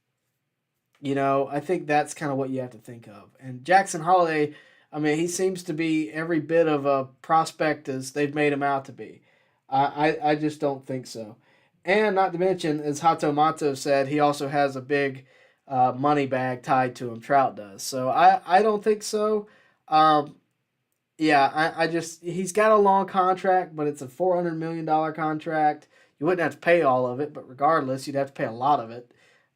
I think that's kind of what you have to think of. And Jackson Holiday, I mean, he seems to be every bit of a prospect as they've made him out to be. I just don't think so. And not to mention, as Hato Mato said, he also has a big money bag tied to him. Trout does. So I don't think so. He's got a long contract, but it's a $400 million contract. You wouldn't have to pay all of it, but regardless, you'd have to pay a lot of it.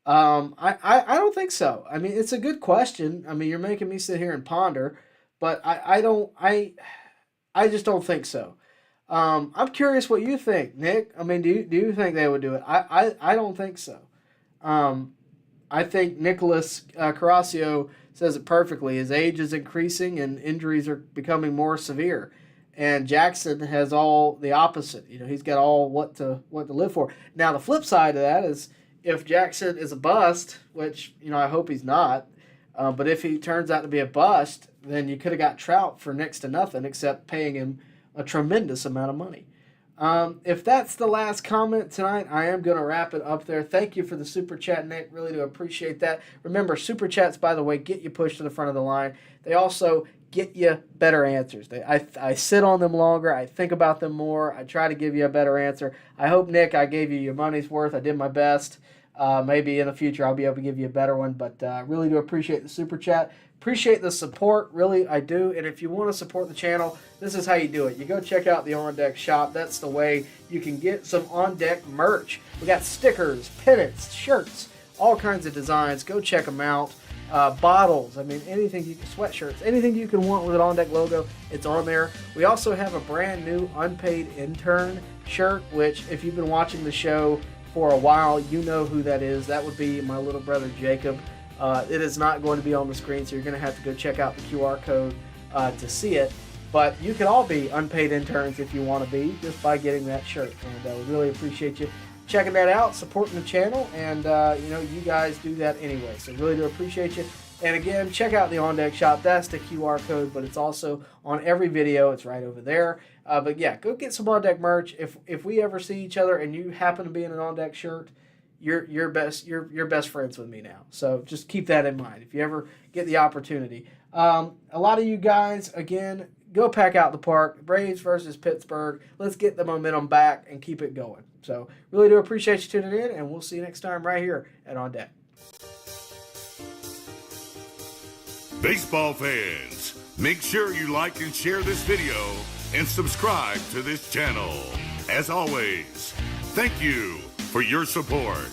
I don't think so. I mean, it's a good question. I mean, you're making me sit here and ponder, but I just don't think so. I'm curious what you think, Nick. I mean, do you think they would do it? I don't think so. I think Nicholas Carrasco says it perfectly. His age is increasing and injuries are becoming more severe. And Jackson has all the opposite. He's got all what to live for. Now, the flip side of that is if Jackson is a bust, which, I hope he's not, but if he turns out to be a bust, then you could have got Trout for next to nothing except paying him a tremendous amount of money. If that's the last comment tonight, I am going to wrap it up there. Thank you for the Super Chat, Nick. Really do appreciate that. Remember, Super Chats, by the way, get you pushed to the front of the line. They also get you better answers. I sit on them longer. I think about them more. I try to give you a better answer. I hope, Nick, I gave you your money's worth. I did my best. Maybe in the future I'll be able to give you a better one, but really do appreciate the Super Chat. Appreciate the support, really, I do. And if you want to support the channel, this is how you do it. You go check out the On Deck shop. That's the way you can get some On Deck merch. We got stickers, pennants, shirts, all kinds of designs. Go check them out. Bottles, I mean, anything, sweatshirts, anything you can want with an On Deck logo, it's on there. We also have a brand new unpaid intern shirt, which if you've been watching the show for a while, you know who that is. That would be my little brother Jacob. It is not going to be on the screen, so you're going to have to go check out the QR code to see it. But you can all be unpaid interns if you want to be, just by getting that shirt. And we really appreciate you checking that out, supporting the channel, and you guys do that anyway. So really do appreciate you. And again, check out the On Deck shop. That's the QR code, but it's also on every video. It's right over there. But yeah, go get some On Deck merch. If we ever see each other and you happen to be in an On Deck shirt, you're best friends with me now. So just keep that in mind if you ever get the opportunity. A lot of you guys, again, go pack out the park. Braves versus Pittsburgh. Let's get the momentum back and keep it going. So really do appreciate you tuning in, and we'll see you next time right here at On Deck. Baseball fans, make sure you like and share this video and subscribe to this channel. As always, thank you for your support.